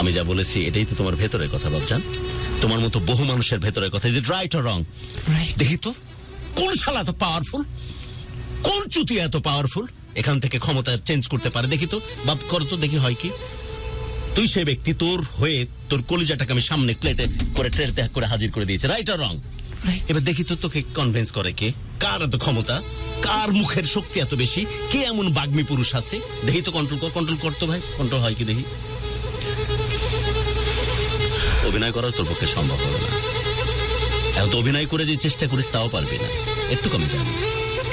আমি যা বলেছি এটাই তো তোমার ভেতরের কথা বাবজান, তোমার মতো বহু মানুষের ভেতরের কথা। Is it right or wrong? Right. দেখি তো কোন শালা এত পাওয়ারফুল, কোন চুতিয়া এত পাওয়ারফুল এখান থেকে ক্ষমতা চেঞ্জ করতে পারে? দেখি তো, বাপ করো তো, দেখি হয় কি। তুই সেই ব্যক্তি, তোর হয়ে তোর কলিজাটাকে আমি সামনে প্লেটে করে ট্রেতে করে হাজির করে দিয়েছে। রাইট আর রং? এবার দেখি তো তোকে কনভিন্স করে কে, কার এত ক্ষমতা, কার মুখের শক্তি এত বেশি, কে এমন বাগ্মী পুরুষ আছে। দেখি তো, কন্ট্রোল করতো ভাই, কন্ট্রোল হয় কি দেখি। অভিনয় করার তোর পক্ষে সম্ভব হবে না। এখন তো অভিনয় করে যে চেষ্টা করিস তাও পারবি না, একটু কমে যাবে।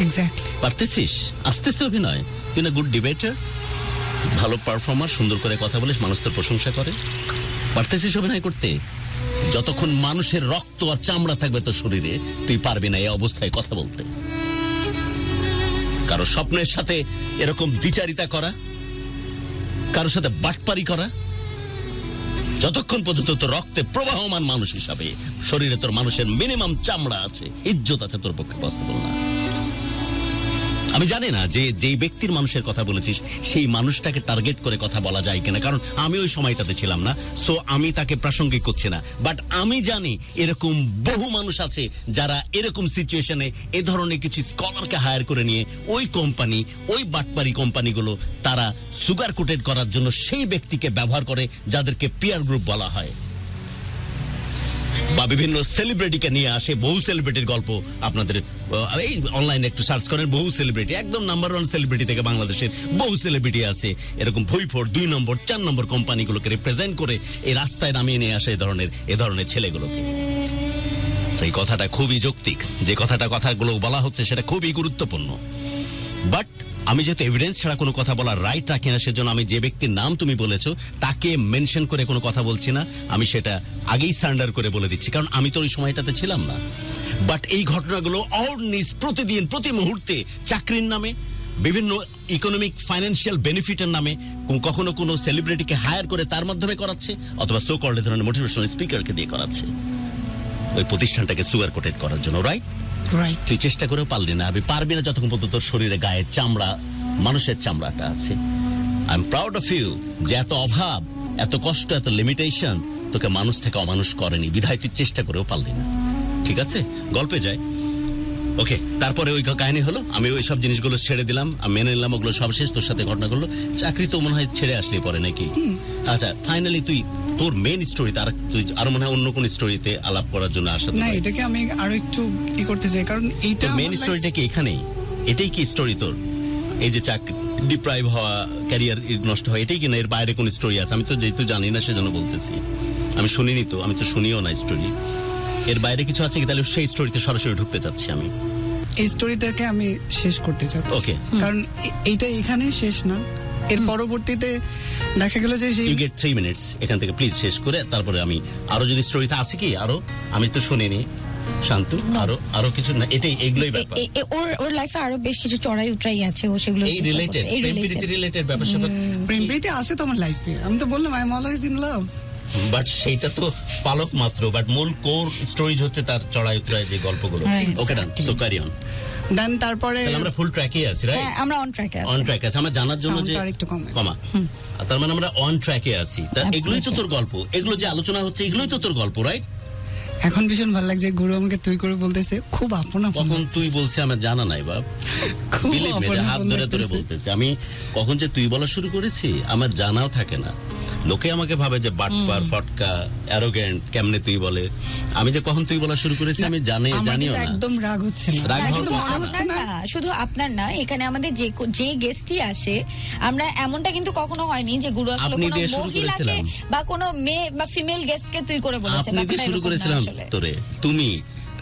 এক্স্যাক্টলি। পারতেছিস আস্তে আস্তে অভিনয়। তুই না গুড ডিবেটার, ভালো পারফর্মার, সুন্দর করে কথা বলিস, মানুষ তোর প্রশংসা করে। পারতেছিস অভিনয় করতে? যতক্ষণ মানুষের রক্ত আর চামড়া থাকবে তোর শরীরে, তুই পারবি না এই অবস্থায় কথা বলতে। কারো স্বপ্নের সাথে এরকম দ্বিচারিতা করা, কারোর সাথে বাটপারি করা, যতক্ষণ পর্যন্ত তোর রক্তে প্রবাহমান মানুষ হিসাবে শরীরে তোর মানুষের মিনিমাম চামড়া আছে, ইজ্জত আছে, তোর পক্ষে পসিবল না। আমি জানি না যে যেই ব্যক্তির মানুষের কথা বলেছিস সেই মানুষটাকে টার্গেট করে কথা বলা যায় কিনা, কারণ আমি ওই সময়টাতে ছিলাম না, সো আমি তাকে প্রাসঙ্গিক করছি না। বাট আমি জানি এরকম বহু মানুষ আছে যারা এরকম সিচুয়েশনে এ ধরনের কিছু স্কলারকে হায়ার করে নিয়ে ওই কোম্পানি, ওই বাটপারি কোম্পানিগুলো তারা সুগার কোটেড করার জন্য সেই ব্যক্তিকে ব্যবহার করে যাদেরকে পিয়ার গ্রুপ বলা হয়, বা বিভিন্ন সেলিব্রিটিকে নিয়ে আসে। বহু সেলিব্রিটির গল্প আপনাদের এই অনলাইনে একটু সার্চ করেন, বহু সেলিব্রিটি, একদম নাম্বার 1 সেলিব্রিটি থেকে বাংলাদেশের বহু সেলিব্রিটি আছে এরকম ভুইফোড় 2 নম্বর 4 নম্বর কোম্পানিগুলোকে রিপ্রেজেন্ট করে এই রাস্তায় নামিয়ে নিয়ে আসে এ ধরনের ছেলেগুলোকে। সেই কথাটা খুবই যৌক্তিক, যে কথাগুলো বলা হচ্ছে সেটা খুবই গুরুত্বপূর্ণ। বাট আমি যেহেতু এভিডেন্স ছাড়া কোনো কথা বলার রাইট রাখি না, সেজন্য আমি যে ব্যক্তির নাম তুমি বলেছো তাকে মেনশন করে কোনো কথা বলছি না। আমি সেটা আগেই সারেন্ডার করে বলে দিচ্ছি, কারণ আমি তো ওই সময়টাতে ছিলাম না। বাট এই ঘটনাগুলো অহর্নিশ প্রতিদিন প্রতি মুহূর্তে চাকরির নামে, বিভিন্ন ইকোনমিক ফাইন্যান্সিয়াল বেনিফিটের নামে কখনো কোনো সেলিব্রিটিকে হায়ার করে তার মাধ্যমে করাচ্ছে, অথবা সো কল্ড ধরনের মোটিভেশনাল স্পিকারকে দিয়ে করাচ্ছে ওই প্রতিষ্ঠানটাকে সুগার কোটেড করার জন্য। রাইট? রাইট। তুই চেষ্টা করে পারলি না, আমি পারবি না যতক্ষণ পর্যন্ত তোর শরীরে গায়ের চামড়া, মানুষের চামড়াটা আছে। I am proud of you যে এত অভাব, এত কষ্ট, এত লিমিটেশন তোকে মানুষ থেকে অমানুষ করেনি, বিধায় তুই চেষ্টা করেও পারলি না। ঠিক আছে, গল্পে যাই। ওকে, তারপরে ওই কাহিনী হলো, আমি ওই সব জিনিসগুলো ছেড়ে দিলাম, আমি মেনে নিলাম ওগুলো সব শেষ। তোর সাথে ঘটনা করলো, চাকরি তো মনে হয় ছেড়ে আসলেই পরে নাকি? আচ্ছা, ফাইনালি তুই তোর মেইন স্টোরিতে তুই আরো মনে হয় অন্য কোন স্টোরিতে আলাপ করার জন্য আসা? না, এটাকে আমি আরো একটু করতে চাই, কারণ এইটা মেইন স্টোরিটা কি এখানেই? এটাই কি স্টোরি তোর? এই যে চাকরি ডিপ্রাইভ হওয়া, ক্যারিয়ার নষ্ট হয়, এটাই কি না? এর বাইরে কোন স্টোরি আছে? আমি তো যেহেতু জানি না সেজন্য বলতেছি। আমি শুনিনি তো, আমি তো শুনিও না স্টোরি। এর বাইরে কিছু আছে কি? তাহলে সেই স্টোরিতে সরাসরি ঢুকতে চাচ্ছি আমি। এই স্টোরিটাকে আমি শেষ করতে চাচ্ছি। ওকে। কারণ এইটা এখানে শেষ না, এর পরবর্তীতে দেখা গেল যে ইউ গেট 3 মিনিটস এখান থেকে প্লিজ শেষ করে, তারপরে আমি আরো যদি স্টোরিতে আছে কি আরো, আমি তো শুনিনি শান্তু, আরো কিছু না, এগুলোই ব্যাপার। ওর লাইফে আরো বেশ কিছু চড়াই উতরাই আছে, ও সেগুলো এই রিলেটেড, প্রেম রিলেটেড ব্যাপার স্যাপার। প্রেম প্রীতি আছে তো আমার লাইফে, আমি তো বললাম I am always in love. But সেইটা তো পালক মাত্র, বাট মূল কোর স্টোরিজ হচ্ছে তার চড়াই উতরাই যে গল্পগুলো। ওকে, ডান, সো ক্যারি অন। দেন তারপরে আমরা ফুল ট্র্যাকে আছি, রাইট? হ্যাঁ, আমরা অন ট্র্যাকে আছি। অন ট্র্যাকে আছি, আমরা জানার জন্য যে Sound টা একটু কমা, তার মানে আমরা অন ট্র্যাকে আছি। তা এগুলোই তো তোর গল্প, এগুলো যে আলোচনা হচ্ছে এগুলোই তো তোর গল্প, রাইট? এখন ভীষণ ভালো লাগছে, গুরু আমাকে তুই করে বলতেছে, খুব আপন আপন। কখন তুই বলছে আমার জানা নাই বাপ, খুব Believe me, আপন হাত আপন ধরে ধরে লাগতেছে। বলতেছে। আমি কখন যে তুই বলা শুরু করেছি আমার জানাও থাকে না। লোকে আমাকে ভাবে যে বাটপার, ফটকা, অ্যারোগেন্ট, কেমনে তুই বলে। আমি যে কখন তুই বলা শুরু করেছি আমি আমার জানিও কিন্তু না। একদম রাগ হচ্ছে না, রাগ হ্যাঁ, হওয়ার শুধু কথা মনে না। হচ্ছে না। শুধু আপনার না, এখানে আমাদের যে গেস্টই আসে, আমরা এমনটা কিন্তু কখনো হয়নি যে গুরু আসলে আপনি কোনো দিয়ে শুরু মহিলাকে করেছিলাম। বা কোনো মেয়ে বা ফিমেল গেস্টকে তুই করে বলেছে। আপনি দিয়ে শুরু করেছিলাম তোরে, তুমি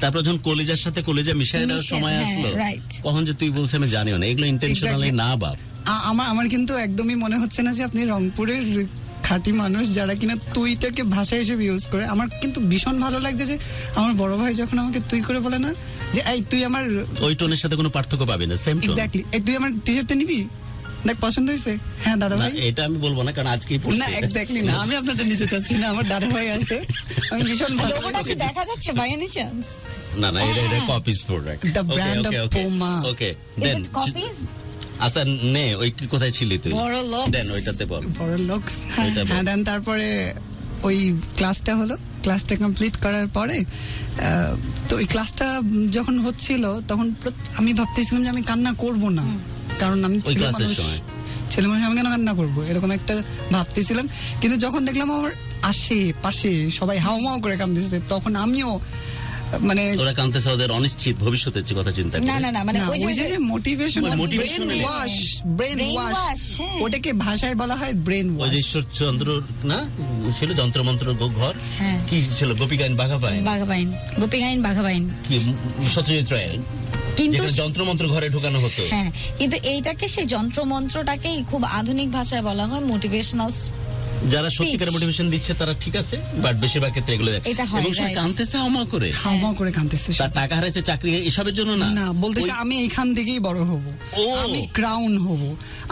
তারপর যখন কলেজার সাথে কলেজা মিশাই দেওয়ার সময় হ্যাঁ, আসলো, right. কখন যে তুই বলছিস আমি জানিও না। এগুলো ইন্টেনশনালি Exactly. না বাপ। আমার কিন্তু একদমই মনে হচ্ছে না যে আপনি রংপুরের খাঁটি মানুষ যারা কিনা তুইটাকে ভাষা হিসেবে ইউজ করে। আমার কিন্তু ভীষণ ভালো লাগছে যে আমার বড় ভাই যখন আমাকে তুই করে বলে না, যে এই তুই আমার, ওই টোনের সাথে কোনো পার্থক্য পাবি না, সেম টোন। এক্স্যাক্টলি, এই তুই আমার টি শার্টটা নিবি, দেখ পছন্দ হয়েছে? হ্যাঁ দাদা না, ভাই। এটা আমি বলবো না, কারণ আজকেই না পড়ছে। এক্স্যাক্টলি না, আমি আপনারটা নিতে চাচ্ছি না, আমার দাদা ভাই আছে, আমি ভীষণ ভালো। লোগোটা কি দেখা যাচ্ছে বাই এনি চান্স? না না, এটা copies product. The brand of Puma. Okay is then it copies? আচ্ছা নে, ওই কি কোথায় ছিলি তুই? বড় লোক। দেন ওইটাতে বল। বড় লোকস। ওইটা বল। হ্যাঁ দেন তারপরে ওই ক্লাসটা হলো, ক্লাসটা কমপ্লিট করার পরে তো ওই ক্লাসটা যখন হচ্ছিল তখন আমি ভাবতেছিলাম যে আমি কান্না করব না, কারণ আমি ওই ছেলে ক্লাসের মানুষ, সময়? ছেলে মানুষ, আমি কেন কান্না করবো এরকম একটা ভাবতেছিলাম। কিন্তু যখন দেখলাম আমার আশেপাশে সবাই হাউমাউ করে কাঁদতেছে, তখন আমিও মানে ওরা কাঁদতেছে ওদের অনিশ্চিত ভবিষ্যতের কথা চিন্তা করে। না না না, মানে না, ওই ওই যে মোটিভেশন, ওই ব্রেন motivation এ- wash, brain Brain wash, wash, হ্যাঁ। ওটাকে ভাষায় বলা হয় ব্রেন ওই ওয়াশ। যে ঈশ্বরচন্দ্র না ছিল যন্ত্রমন্ত্র ঘর, হ্যাঁ। কি ছিল গোপীগাইন বাঘাবাইন, বাঘাবাইন, গোপীগাইন বাঘাবাইন। কি সত্যজিৎ রায়, কিন্তু যেখানে যন্ত্রমন্ত্র ঘরে ঢোকানো হতো। হ্যাঁ, কিন্তু এইটাকে সেই যন্ত্রমন্ত্রটাকেই খুব আধুনিক ভাষায় বলা হয় মোটিভেশনাল। যারা সত্যিকার মোটিভেশন দিচ্ছে তারা ঠিক আছে, বাট বেশিরভাগ ক্ষেত্রে এগুলো দেখ এটা হয়, এবং সে right. কাঁদতেছে হাওমা করে। হাউমাউ করে কাঁদতেছে। তার টাকা হারাইছে, চাকরি এসবের জন্য না। না, বলতেছে ওই- আমি এখান থেকেই বড় হব, ও। আমি ক্রাউন হব,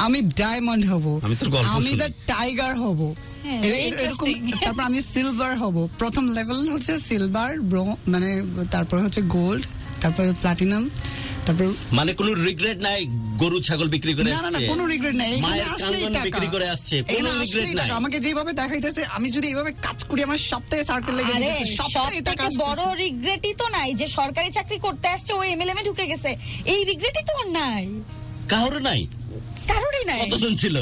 আমি ডায়মন্ড হব, আমি তোর গল্প আমি শুনি। দ্য টাইগার হব, হ্যাঁ, এরকম। interesting. তারপর আমি সিলভার হব, প্রথম লেভেল হচ্ছে সিলভার, মানে তারপর হচ্ছে গোল্ড, তারপর প্লাটিনাম, তারপর মানে কোনো রিগ্রেট নাই, গরু ছাগল বিক্রি করে না না না, আসছে, কোনো রিগ্রেট নাই, এখানে মায়ের আসলেই কান্দন টাকা বিক্রি করে আসছে, কোনো এখানে রিগ্রেট আসলেই নাই। টাকা। আমাকে যেভাবে দেখাইতেছে, আমি যদি এইভাবে কাজ করি আমার সপ্তাহে সার্কেল লেগে আরে যেতেছে, সব সপ্তাহে টাকা থেকে বড় আসতেছে। রিগ্রেটই তো নাই যে সরকারি চাকরি করতে আসছে, ওই এমএলএম এ ঢুকে গেছে, এই রিগ্রেটই তো ওর নাই, কারোর নাই। কারোরই নাই। কতজন ছিল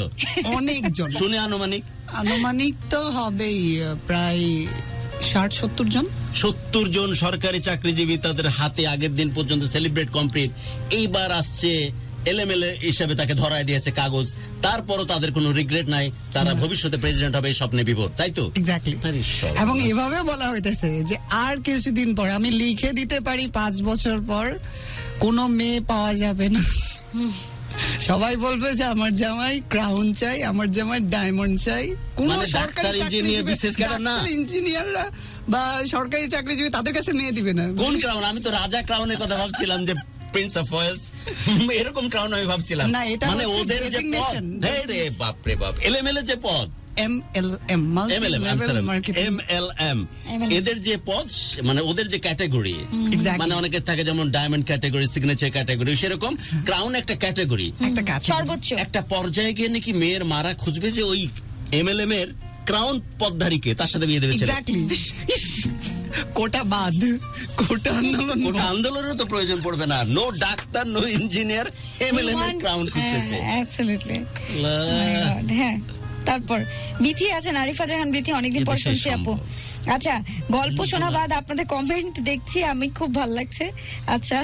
অনেকজন, শুনে আনুমানিক? আনুমানিক তো হবেই প্রায় 60-70 জন। 70 জন সরকারি চাকরিজীবী, তাদের হাতে আগের দিন পর্যন্ত সেলিব্রেট কমপ্লিট, এইবার আসছে এলএমএলএ হিসাবে তাকে ধরায় দিয়েছে কাগজ, তারপরও তাদের কোনো রিগ্রেট নাই, তারা ভবিষ্যতে প্রেসিডেন্ট হবে এই স্বপ্নে বিভোর, তাই তো? এক্স্যাক্টলি। আরে সর্বনাশ। এবং এভাবে বলা হইতেছে যে আর কিছুদিন পর আমি লিখে দিতে পারি 5 বছর পর কোনো মেয়ে পাওয়া যাবে না, সবাই বলবে যে আমার জামাই ক্রাউন চাই, আমার জামাই ডায়মন্ড চাই। কোন মানে সরকারি ডাক্তার, ইঞ্জিনিয়ার, বিশেষ ক্যাডার না? ইঞ্জিনিয়াররা বা সরকারি চাকরিজীবী তাদের কাছে মেয়ে দিবে না। কোন ক্রাউন? আমি তো রাজা ক্রাউনের কথা ভাবছিলাম, যে প্রিন্স অফ ওয়েলস, এরকম ক্রাউন আমি ভাবছিলাম। না, এটা মানে হচ্ছে ওদের যে পদ, designation. হ্যাঁ রে বাপ রে বাপ, এলএমএলএ যে পদ, MLM, multi level marketing. MLM, এদের যে পদ, মানে ওদের যে ক্যাটাগরি, Exactly. মানে অনেকের থাকে যেমন ডায়মন্ড ক্যাটাগরি, সিগনেচার ক্যাটাগরি, সেরকম ক্রাউন একটা ক্যাটাগরি। একটা কাজ সর্বোচ্চ। একটা পর্যায়ে গিয়ে নাকি মেয়ের মারা খুঁজবে যে ওই MLM এর ক্রাউন পদধারীকে, তার সাথে বিয়ে দেবে ছেলে। এক্স্যাক্টলি। কোটা বাদ, কোটা আন্দোলন কোনো আন্দোলনেরও তো প্রয়োজন পড়বে না, no doctor, no engineer, MLM এর ক্রাউন খুঁজতেছে। অ্যাবসলিউটলি। আল্লাহ। হ্যাঁ, তারপর বিথি আছেন, আরিফা জাহান বিথি, অনেকদিন পর এদেশে শুনছি আপু। সম্ভব। আচ্ছা, গল্প শোনা বাদ আপনাদের কমেন্ট দেখছি আমি, খুব ভালো লাগছে। আচ্ছা,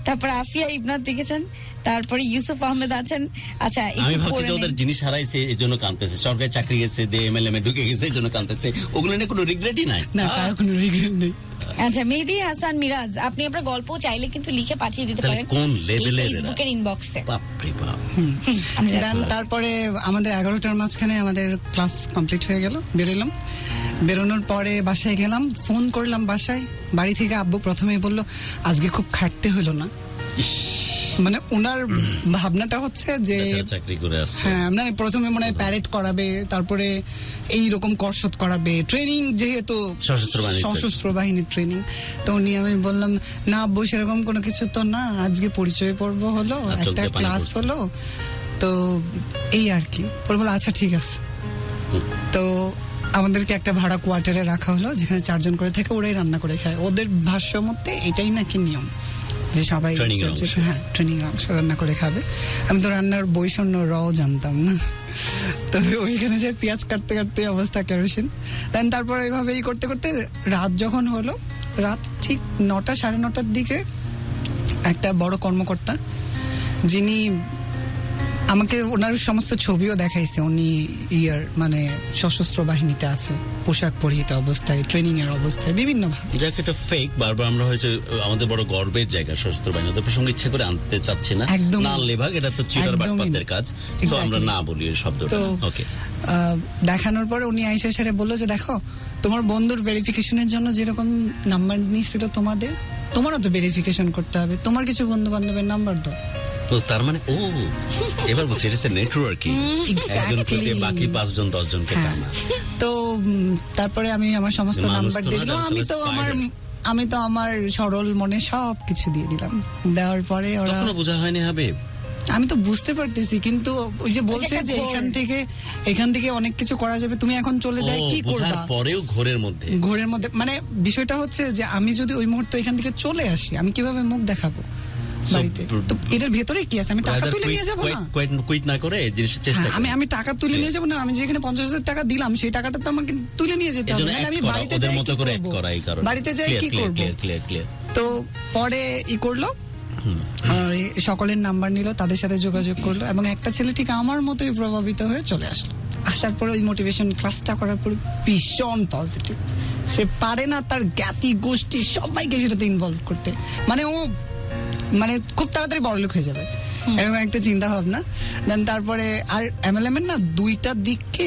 তারপর আফিয়া ইবনাত লিখেছেন, তারপরে ইউসুফ আহমেদ আছেন। আচ্ছা, আমি একটু ভাবছি পড়ে যে ওদের নিন। জিনিস হারাইছে এই জন্য কাঁদতেছে, সরকারি চাকরি গেছে দিয়ে MLM এ ঢুকে গেছে এই জন্য কাঁদতেছে, ওগুলো নিয়ে কোনো রিগ্রেটই নাই। না, কারো কোনো রিগ্রেট নেই। আচ্ছা, মেহেদি হাসান মিরাজ, আপনি আপনার গল্প চাইলে কিন্তু লিখে পাঠিয়ে দিতে তাহলে পারেন কোন level এর এরা? ফেসবুকের ইনবক্সে। বাপ রে বাপ। দেন তারপরে আমাদের 11টার মাঝখানে আমাদের ক্লাস কমপ্লিট হয়ে গেল, বেরোলাম। বেরোনোর পরে বাসায় গেলাম, ফোন করলাম বাসায়, বাড়ি থেকে আব্বু প্রথমেই বলল আজকে খুব খাটতে হলো না। মানে ওনার ভাবনাটা হচ্ছে যে বেচারা চাকরি করে আসছে। হ্যাঁ, মানে প্রথমে মনে হয় প্যারেড করাবে, তারপরে এইরকম কসরত করাবে, ট্রেনিং, যেহেতু সশস্ত্র বাহিনীর ট্রেনিং। তো উনি, আমি বললাম না আব্বু সেরকম কোনো কিছু তো না, আজকে পরিচয় পর্ব হলো, আর চোখ একটা দিয়ে পানি ক্লাস পড়ছে। হলো, তো এই আর কি। পরে বললো আচ্ছা ঠিক আছে। তো আমাদেরকে একটা ভাড়া কোয়ার্টারে রাখা হলো, যেখানে 4 জন করে থাকে, ওরাই রান্না করে খায়। ওদের ভাষ্য মতে এটাই নাকি নিয়ম, যে সবাই Training এর অংশ। হ্যাঁ ট্রেনিং অংশ রান্না করে খাবে। আমি তো রান্নার বই শূন্য রও জানতাম না, তো ওইখানে যে পেঁয়াজ কাটতে কাটতে অবস্থা কেরোসিন। দেন তারপর এইভাবেই করতে করতে রাত যখন হলো, রাত ঠিক 9টা 9:30টার দিকে একটা বড় কর্মকর্তা, যিনি আমাকে ওনার সমস্ত ছবিও দেখাইছে, উনি মানে সশস্ত্র বাহিনীতে আছে, পোশাক পরিহিত অবস্থায়, ট্রেনিং এর অবস্থায়, বিভিন্ন ভাবে। যাকে এটা ফেক, বারবার আমরা হয়েছে আমাদের বড় গর্বের জায়গা সশস্ত্র বাহিনী, ওদের প্রসঙ্গে ইচ্ছে করে আনতে চাচ্ছি না, একদমই। না লেভাগ, এটা তো চিটার একদমই বাটপাতদের না। কাজ, তো Exactly. আমরা না বলি এই শব্দটা। তো ওকে, দেখানোর পরে উনি আইসা সেরে বললো যে দেখো, তোমার বন্ধুর ভেরিফিকেশনের জন্য যেরকম নাম্বার নিয়েছিল তোমাদেরও তো ভেরিফিকেশন করতে হবে, তোমার কিছু বন্ধু বান্ধবের নাম্বার দাও। তো তার মানে এবার বুঝছি এটা নেটওয়ার্কিং, একজন প্রতি বাকি 5 জন 10 জনকে টানা। তো তারপরে আমি আমার সমস্ত মানুষ নাম্বার তো না, দিলাম, আসলে আমি তো আমার সরল মনে সব কিছু দিয়ে দিলাম। দেওয়ার পরে ওরা, কখনো বোঝা হয়নি হাবিব? আমি তো বুঝতে পারতেছি, কিন্তু ওই যে বলছে একটা যে ঘোর। এখান থেকে অনেক কিছু করা যাবে, তুমি এখন চলে যাই কি বোঝার করবা? পরেও ঘোরের মধ্যে ঘোরের মধ্যে মানে বিষয়টা হচ্ছে যে আমি যদি ওই মুহূর্তে এখান থেকে চলে আসি, আমি কিভাবে মুখ দেখাবো বাড়িতে? তো এটার ভেতরে কি আছে? আমি টাকা তুলে নিয়ে যাবো না? কুইট না করে জিনিসের চেষ্টা হ্যাঁ, আমি টাকা তুলে নিয়ে যাবো না? আমি যেখানে 50,000 টাকা দিলাম সেই টাকাটা তো আমাকে তুলে নিয়ে যেতে হবে, নাহলে আমি বাড়িতে ওদের যাই মতো কি করে করবো? করা, এই কারণে বাড়িতে যাই কি করবো? ক্লিয়ার। তো পরে করলো, সকলের নাম্বার নিল, তাদের সাথে যোগাযোগ করলো, এবং একটা ছেলে ঠিক আমার মতোই প্রভাবিত হয়ে চলে আসলো। আসার পরে ওই মোটিভেশন ক্লাসটা করার পর ভীষণ পজিটিভ। সে পারে না তার জ্ঞাতি গোষ্ঠী সবাইকে সেটাতে ইনভলভ করতে, মানে খুব তাড়াতাড়ি বড়লোক হয়ে যাবে এরকম একটা চিন্তা ভাবনা। দেন তারপরে আর MLM এর না দুইটা দিককে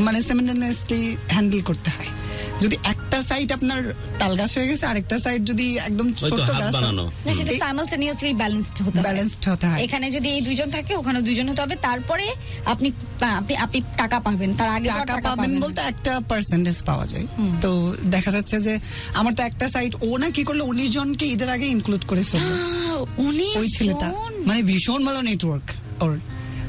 মানে সিমিলারলি হ্যান্ডেল করতে হয়। যদি একটা সাইড আপনার তালগাছ হয়ে গেছে, আরেকটা সাইড যদি একদম ওই তো ছোট হাত গাছ, বানানো। না, সেটা সাইমালটেনিয়াসলি ব্যালেন্সড হতে হয়। ব্যালেন্সড হতে হয়। এখানে যদি এই দুইজন থাকে, ওখানে দুইজন হতে হবে, তারপরে আপনি আপনি টাকা পাবেন। তার আগে তো আর টাকা পাবেন না। বলতে একটা পার্সেন্টেজ পাওয়া যায়। তো দেখা যাচ্ছে যে আমার তো একটা সাইড, ও না কি করলো 19 জনকে ঈদের আগে ইনক্লুড করে ফেললো। 19 ওই ছেলেটা জন? মানে ভীষণ ভালো নেটওয়ার্ক ওর।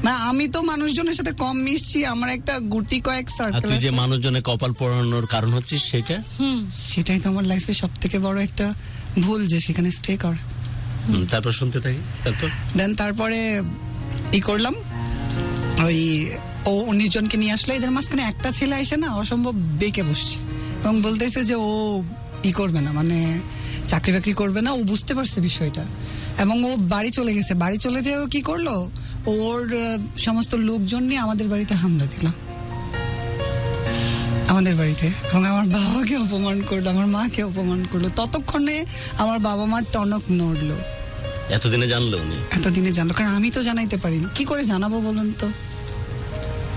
মানে আমি তো মানুষজনের সাথে কম মিশছি, আমার একটা গুটি কয়েক আর সার্কেল তুই যে আছে। মানুষজনের কপাল পোড়ানোর কারণ হচ্ছিস সেটা। সেটাই তো আমার লাইফে সব থেকে বড় একটা ভুল, যে সেখানে স্টে কর। তারপর শুনতে থাকি। তারপরে করলাম, ওই 19 জনকে নিয়ে আসলো। এদের মাঝখানে একটা ছেলে এসে না অসম্ভব বেঁকে বসছে এবং বলতেছে যে ও করবে না, মানে চাকরি বাকরি করবে না। ও বুঝতে পারছে বিষয়টা এবং ও বাড়ি চলে গেছে। বাড়ি চলে যেয়ে ও কি করলো, ওর সমস্ত লোকজন নিয়ে আমাদের বাড়িতে হামলা দিল, আমাদের বাড়িতে, এবং আমার বাবাকে অপমান করলো, আমার মাকে অপমান করলো। ততক্ষণে আমার বাবা মার টনক নড়লো। এতদিনে জানলো উনি? এতদিনে জানলো, কারণ আমি তো জানাইতে পারিনি। কি করে জানাবো বলুন তো,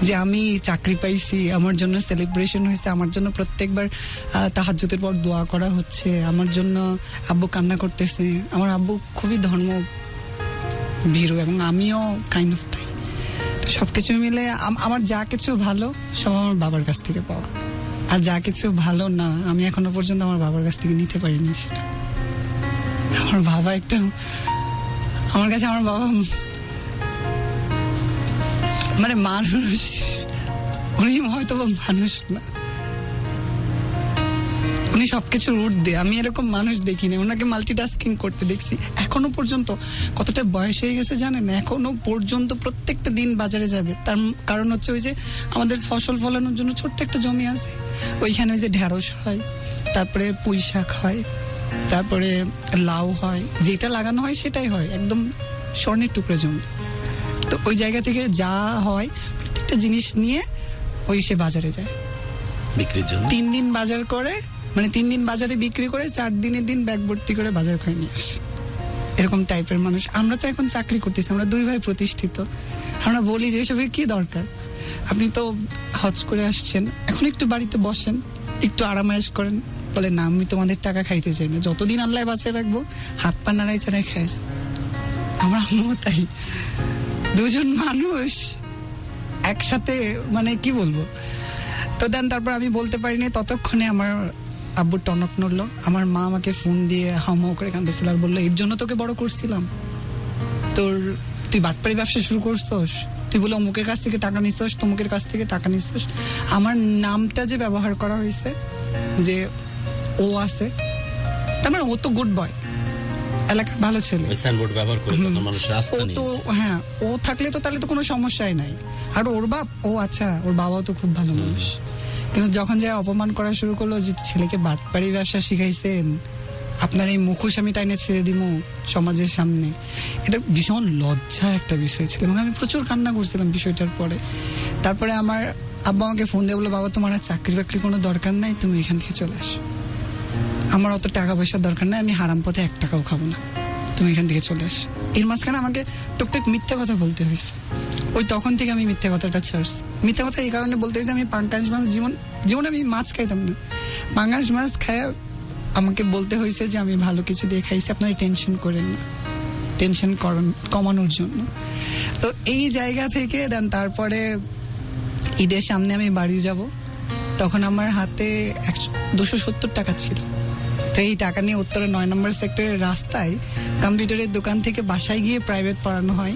যে আমি চাকরি পাইছি, আমার জন্য সেলিব্রেশন হয়েছে, আমার জন্য প্রত্যেকবার তাহাজ্জুদের পর দোয়া করা হচ্ছে, আমার জন্য আব্বু কান্না করতেছে। আমার আব্বু খুবই ধর্ম ভীরু এবং আমিও কাইন্ড অফ তাই। তো সবকিছু মিলে আমার যা কিছু ভালো সব আমার বাবার কাছ থেকে পাওয়া, আর যা কিছু ভালো না আমি এখনো পর্যন্ত আমার বাবার কাছ থেকে নিতে পারিনি। সেটা আমার বাবা আমার কাছে আমার বাবা মানে মানুষ, উনি হয়তো মানুষ না, উনি সবকিছুর ঊর্ধ্বে। আমি এরকম মানুষ দেখিনি, ওনাকে মাল্টিটাস্কিং করতে দেখছি এখনো পর্যন্ত। কতটা বয়স হয়ে গেছে জানেন, এখনো পর্যন্ত প্রত্যেকটা দিন বাজারে যাবে। তার কারণ হচ্ছে ওই যে আমাদের ফসল ফলানোর জন্য ছোট্ট একটা জমি আছে, ওইখানে ওই যে ঢেঁড়স হয়, তারপরে পুঁই শাক হয়, তারপরে লাউ হয়, যেটা লাগানো হয় সেটাই হয়, একদম স্বর্ণের টুকরো জমি। তো ওই জায়গা থেকে যা হয় প্রত্যেকটা জিনিস নিয়ে সে বাজারে যায় বিক্রির জন্য। 3 দিন বাজার করে, মানে 3 দিন বাজারে বিক্রি করে 4 দিনের দিন ব্যাগ ভর্তি করে বাজার করে নিয়ে আসে। এরকম টাইপের মানুষ। আমরা তো এখন চাকরি করতেছি, আমরা 2 ভাই প্রতিষ্ঠিত। আমরা বলি যে এসবের কি দরকার, আপনি তো হজ করে আসছেন, এখন একটু বাড়িতে বসেন, একটু আরামায়েশ করেন। বলে না, আমি তোমাদের টাকা খাইতে চাই না, যতদিন আল্লাহ বাঁচিয়ে রাখবো হাত পা নাড়াই চাড়াই খাই যাবো। আমরা তাই 2 জন মানুষ একসাথে, মানে কি বলবো। তো দেন তারপর আমি বলতে পারিনি, ততক্ষণে আমার আব্বুর টনক নড়লো। আমার মা আমাকে ফোন দিয়ে হাউমাউ করে কাঁদতেছিল আর বললো, এর জন্য তোকে বড় করছিলাম, তুই বাটপাড়ি ব্যবসা শুরু করছস, তুই বলে অমুকের কাছ থেকে টাকা নিছস, তমুকের কাছ থেকে টাকা নিছস। আমার নামটা যে ব্যবহার করা হয়েছে যে ও আছে, তার মানে ও তো গুড বয়, এলাকার ভালো ছেলে, ওই সাইনবোর্ড ব্যবহার করে তখন মানুষ রাস্তা ও তো নিয়েছে। হ্যাঁ, ও থাকলে তো তাহলে তো কোনো সমস্যাই নাই। আর ওর বাপ, আচ্ছা ওর বাবাও তো খুব ভালো মানুষ। কিন্তু যখন যে অপমান করা শুরু করলো, যে ছেলেকে বাটপাড়ি ব্যবসা শিখাইছেন, আপনার এই মুখোশ আমি টাইনে ছেড়ে দিব সমাজের সামনে, এটা ভীষণ লজ্জার একটা বিষয় ছিল এবং আমি প্রচুর কান্না করছিলাম বিষয়টার পরে। তারপরে আমার আব্বা আমাকে ফোন দিয়ে বললো, বাবা তোমার আর চাকরি বাকরি কোনো দরকার নাই, তুমি এখান থেকে চলে আসো, আমার অত টাকা পয়সার দরকার নাই, আমি হারাম পথে 1 টাকাও খাবো না, তুমি এখান থেকে চলে আসো। এর মাঝখানে আমাকে টুকটাক মিথ্যা কথা বলতে হয়েছে। ওই তখন থেকে আমি মিথ্যা কথাটা ছাড়ছি। মিথ্যা কথা এই কারণে বলতে হয়েছে, আমি পাঙ্গাস মাছ জীবনে আমি মাছ খাইতাম না, পাঙ্গাস মাছ খায় আমাকে বলতে হয়েছে যে আমি ভালো কিছু দিয়ে খাইছি, আপনারা টেনশন করেন না। টেনশন কমানোর জন্য। তো এই জায়গা থেকে দেন তারপরে ঈদের সামনে আমি বাড়ি যাব, তখন আমার হাতে 270 টাকা ছিল। তো এই টাকা নিয়ে উত্তরে 9 নম্বর সেক্টরের রাস্তায় কম্পিউটারের দোকান থেকে বাসায় গিয়ে প্রাইভেট পড়ানো হয়।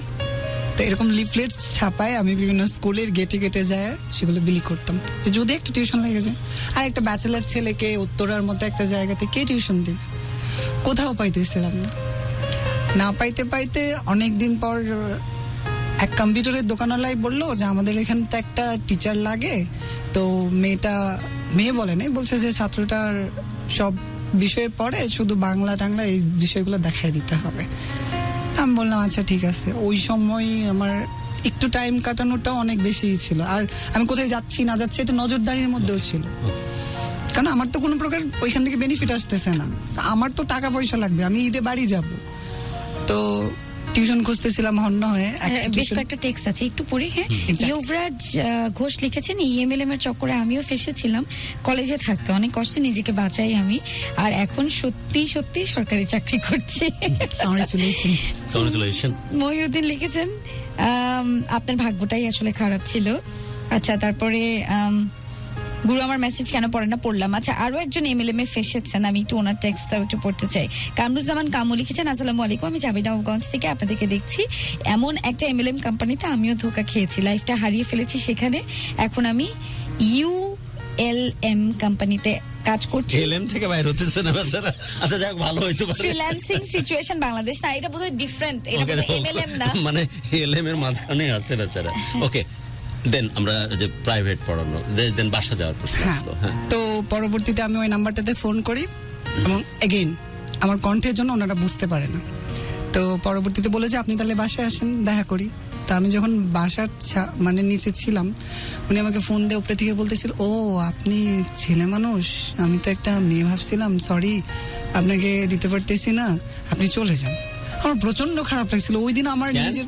তো এরকম লিফলেটস ছাপায় আমি বিভিন্ন স্কুলের গেটে গেটে যায় সেগুলো বিলি করতাম, যে যদি একটা টিউশন লেগে যায়। আর একটা ব্যাচেলার ছেলেকে উত্তরার মতো একটা জায়গাতে কে টিউশন দেবে? কোথাও পাইতেছিলাম না পাইতে পাইতে অনেক দিন পর এক কম্পিউটারের দোকানওয়ালাই বললো যে আমাদের এখানে তো একটা টিচার লাগে। তো মেয়ে বলে নাই, বলছে যে ছাত্রটার সব বিষয়ে পড়ে, শুধু বাংলা টাংলা এই বিষয়গুলো দেখাই দিতে হবে। আমি বললাম আচ্ছা ঠিক আছে। ওই সময় আমার একটু টাইম কাটানোটা অনেক বেশি ছিল, আর আমি কোথায় যাচ্ছি না যাচ্ছি এটা নজরদারির মধ্যেও ছিল, কারণ আমার তো কোনো প্রকার ওইখান থেকে বেনিফিট আসতেছে না, আমার তো টাকা পয়সা লাগবে, আমি ঈদে বাড়ি যাব। তো টিউশন খুঁজতেছিলাম হন্য হয়ে বেশ কয়েকটা টেক্সট আছে, একটু পড়ি। হ্যাঁ, যুবরাজ ঘোষ লিখেছেন, ইএমএলএম এর চক্করে আমিও ফেসেছিলাম কলেজে থাকতে, অনেক কষ্টে নিজেকে বাঁচাই আমি, আর এখন সত্যি সত্যি সরকারি চাকরি করছি। মহিউদ্দিন লিখেছেন, আপনার ভাগ্যটাই আসলে খারাপ ছিল। আচ্ছা, তারপরে গুরু আমার মেসেজ কেন পড়ে না, পড়লাম। আচ্ছা, আরো একজন এমএলএম এ ফেসেছেন, আমি একটু ওনার টেক্সটটাও একটু পড়তে চাই। কামরুজ্জামান কামু লিখেছেন, আসসালামু আলাইকুম, আমি জাবিনগঞ্জ থেকে আপনাদেরকে দেখছি। এমন একটা এমএলএম কোম্পানিতে আমিও ধোকা খেয়েছি, লাইফটা হারিয়ে ফেলেছি সেখানে। এখন আমি ULM কোম্পানিতে কাজ করছি। এলএম থেকে বাইরে হতেছে না বেচারা। আচ্ছা যাক, ভালো হইতো পারে। ফ্রিল্যান্সিং সিচুয়েশন বাংলাদেশ না, এটা বোধহয় ডিফারেন্ট, এটা বোধহয় এমএলএম না, মানে এলএম এর মাঝখানে আছে বেচারা। ওকে, দেন আমরা যে প্রাইভেট পড়ানো, দেন বাসা যাওয়ার প্রশ্ন আসলো। হ্যাঁ, তো পরবর্তীতে আমি ওই নাম্বারটাতে ফোন করি এবং এগেইন আমার কণ্ঠের জন্য ওনারা বুঝতে পারে না। তো পরবর্তীতে বলে যে আপনি তাহলে বাসায় আসেন, দেখা করি। তো আমি যখন বাসার মানে নিচে ছিলাম, উনি আমাকে ফোন দিয়ে উপরে থেকে বলতেছিল, ও আপনি ছেলে মানুষ, আমি তো একটা মেয়ে ভাবছিলাম, সরি আপনাকে দিতে পারতেছি না, আপনি চলে যান। আমার প্রচন্ড খারাপ লাগছিল ওই দিন। আমার নিজের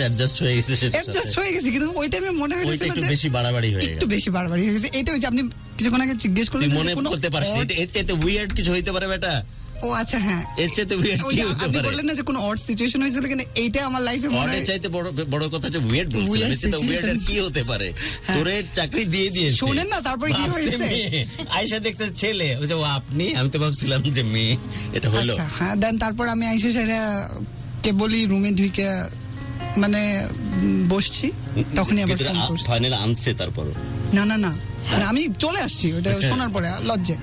অ্যাডজাস্ট হয়ে গেছে, অ্যাডজাস্ট হয়ে গেছে, কিন্তু ওই টাইমে মনে হয়েছিল যে একটু বেশি বাড়াবাড়ি হয়ে গেছে, একটু বেশি বাড়াবাড়ি হয়ে গেছে। এটা হচ্ছে আপনি কিছুক্ষণ আগে জিজ্ঞেস করলেন মনে করতে পারছ এর চাইতে উইয়ার্ড কিছু হইতে পারে বেটা? ও আচ্ছা, হ্যাঁ, এর চাইতে উইয়ার্ড কি হতে আপনি পারে? বললেন না যে কোনো অড সিচুয়েশন হয়েছিল, কিন্তু এইটা আমার লাইফে মনে হয় অডের চাইতে বড় কথা যে উইয়ার্ড বলছিস, এর চাইতে উইয়ার্ড আর কি হতে পারে? তোরে চাকরি দিয়ে দিয়েছে, শুনেন না, তারপর কি হয়েছে? আয়েশা দেখতে ছেলে, বলছে ও আপনি, আমি তো ভাবছিলাম যে মেয়ে। এটা হলো। আচ্ছা, হ্যাঁ, দেন তারপর আমি আয়েশা সেটা কেবলই রুমে ঢুকে মানে বসছি, তখনই আবার ফোন করছি। ফাইনাল আনছে তারপর? না না না, মানে আমি চলে আসছি ওটা শোনার পরে লজ্জে,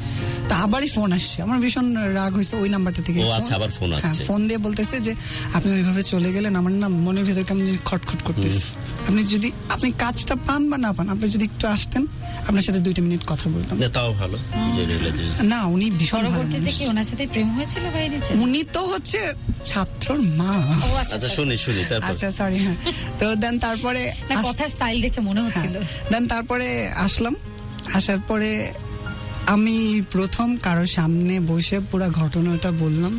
তা আবারই ফোন আসছে। আমার ভীষণ রাগ হয়েছে ওই নাম্বারটা থেকে। ও আচ্ছা, আবার ফোন আসছে। ফোন দিয়ে বলতেছে যে আপনি ওইভাবে চলে গেলেন, আমার না মনের ভেতর কেমন খটখট করতেছে। আপনি কাজটা পান বা না পান, আপনি যদি একটু আসতেন, আপনার সাথে 2 মিনিট কথা বলতাম। তাও ভালো। না, উনি ভীষণ ভালো পরবর্তীতে কি ওনার সাথে প্রেম হয়েছিল বাইরে? উনি তো হচ্ছে ছাত্রর মা। আচ্ছা, শুনি তারপর। আচ্ছা, সরি, হ্যাঁ। তো দেন তারপরে কথার স্টাইল দেখে মনে হচ্ছিল। দেন তারপরে আসার পরে আমি প্রথম কারো সামনে বসে পুরো ঘটনাটা বললাম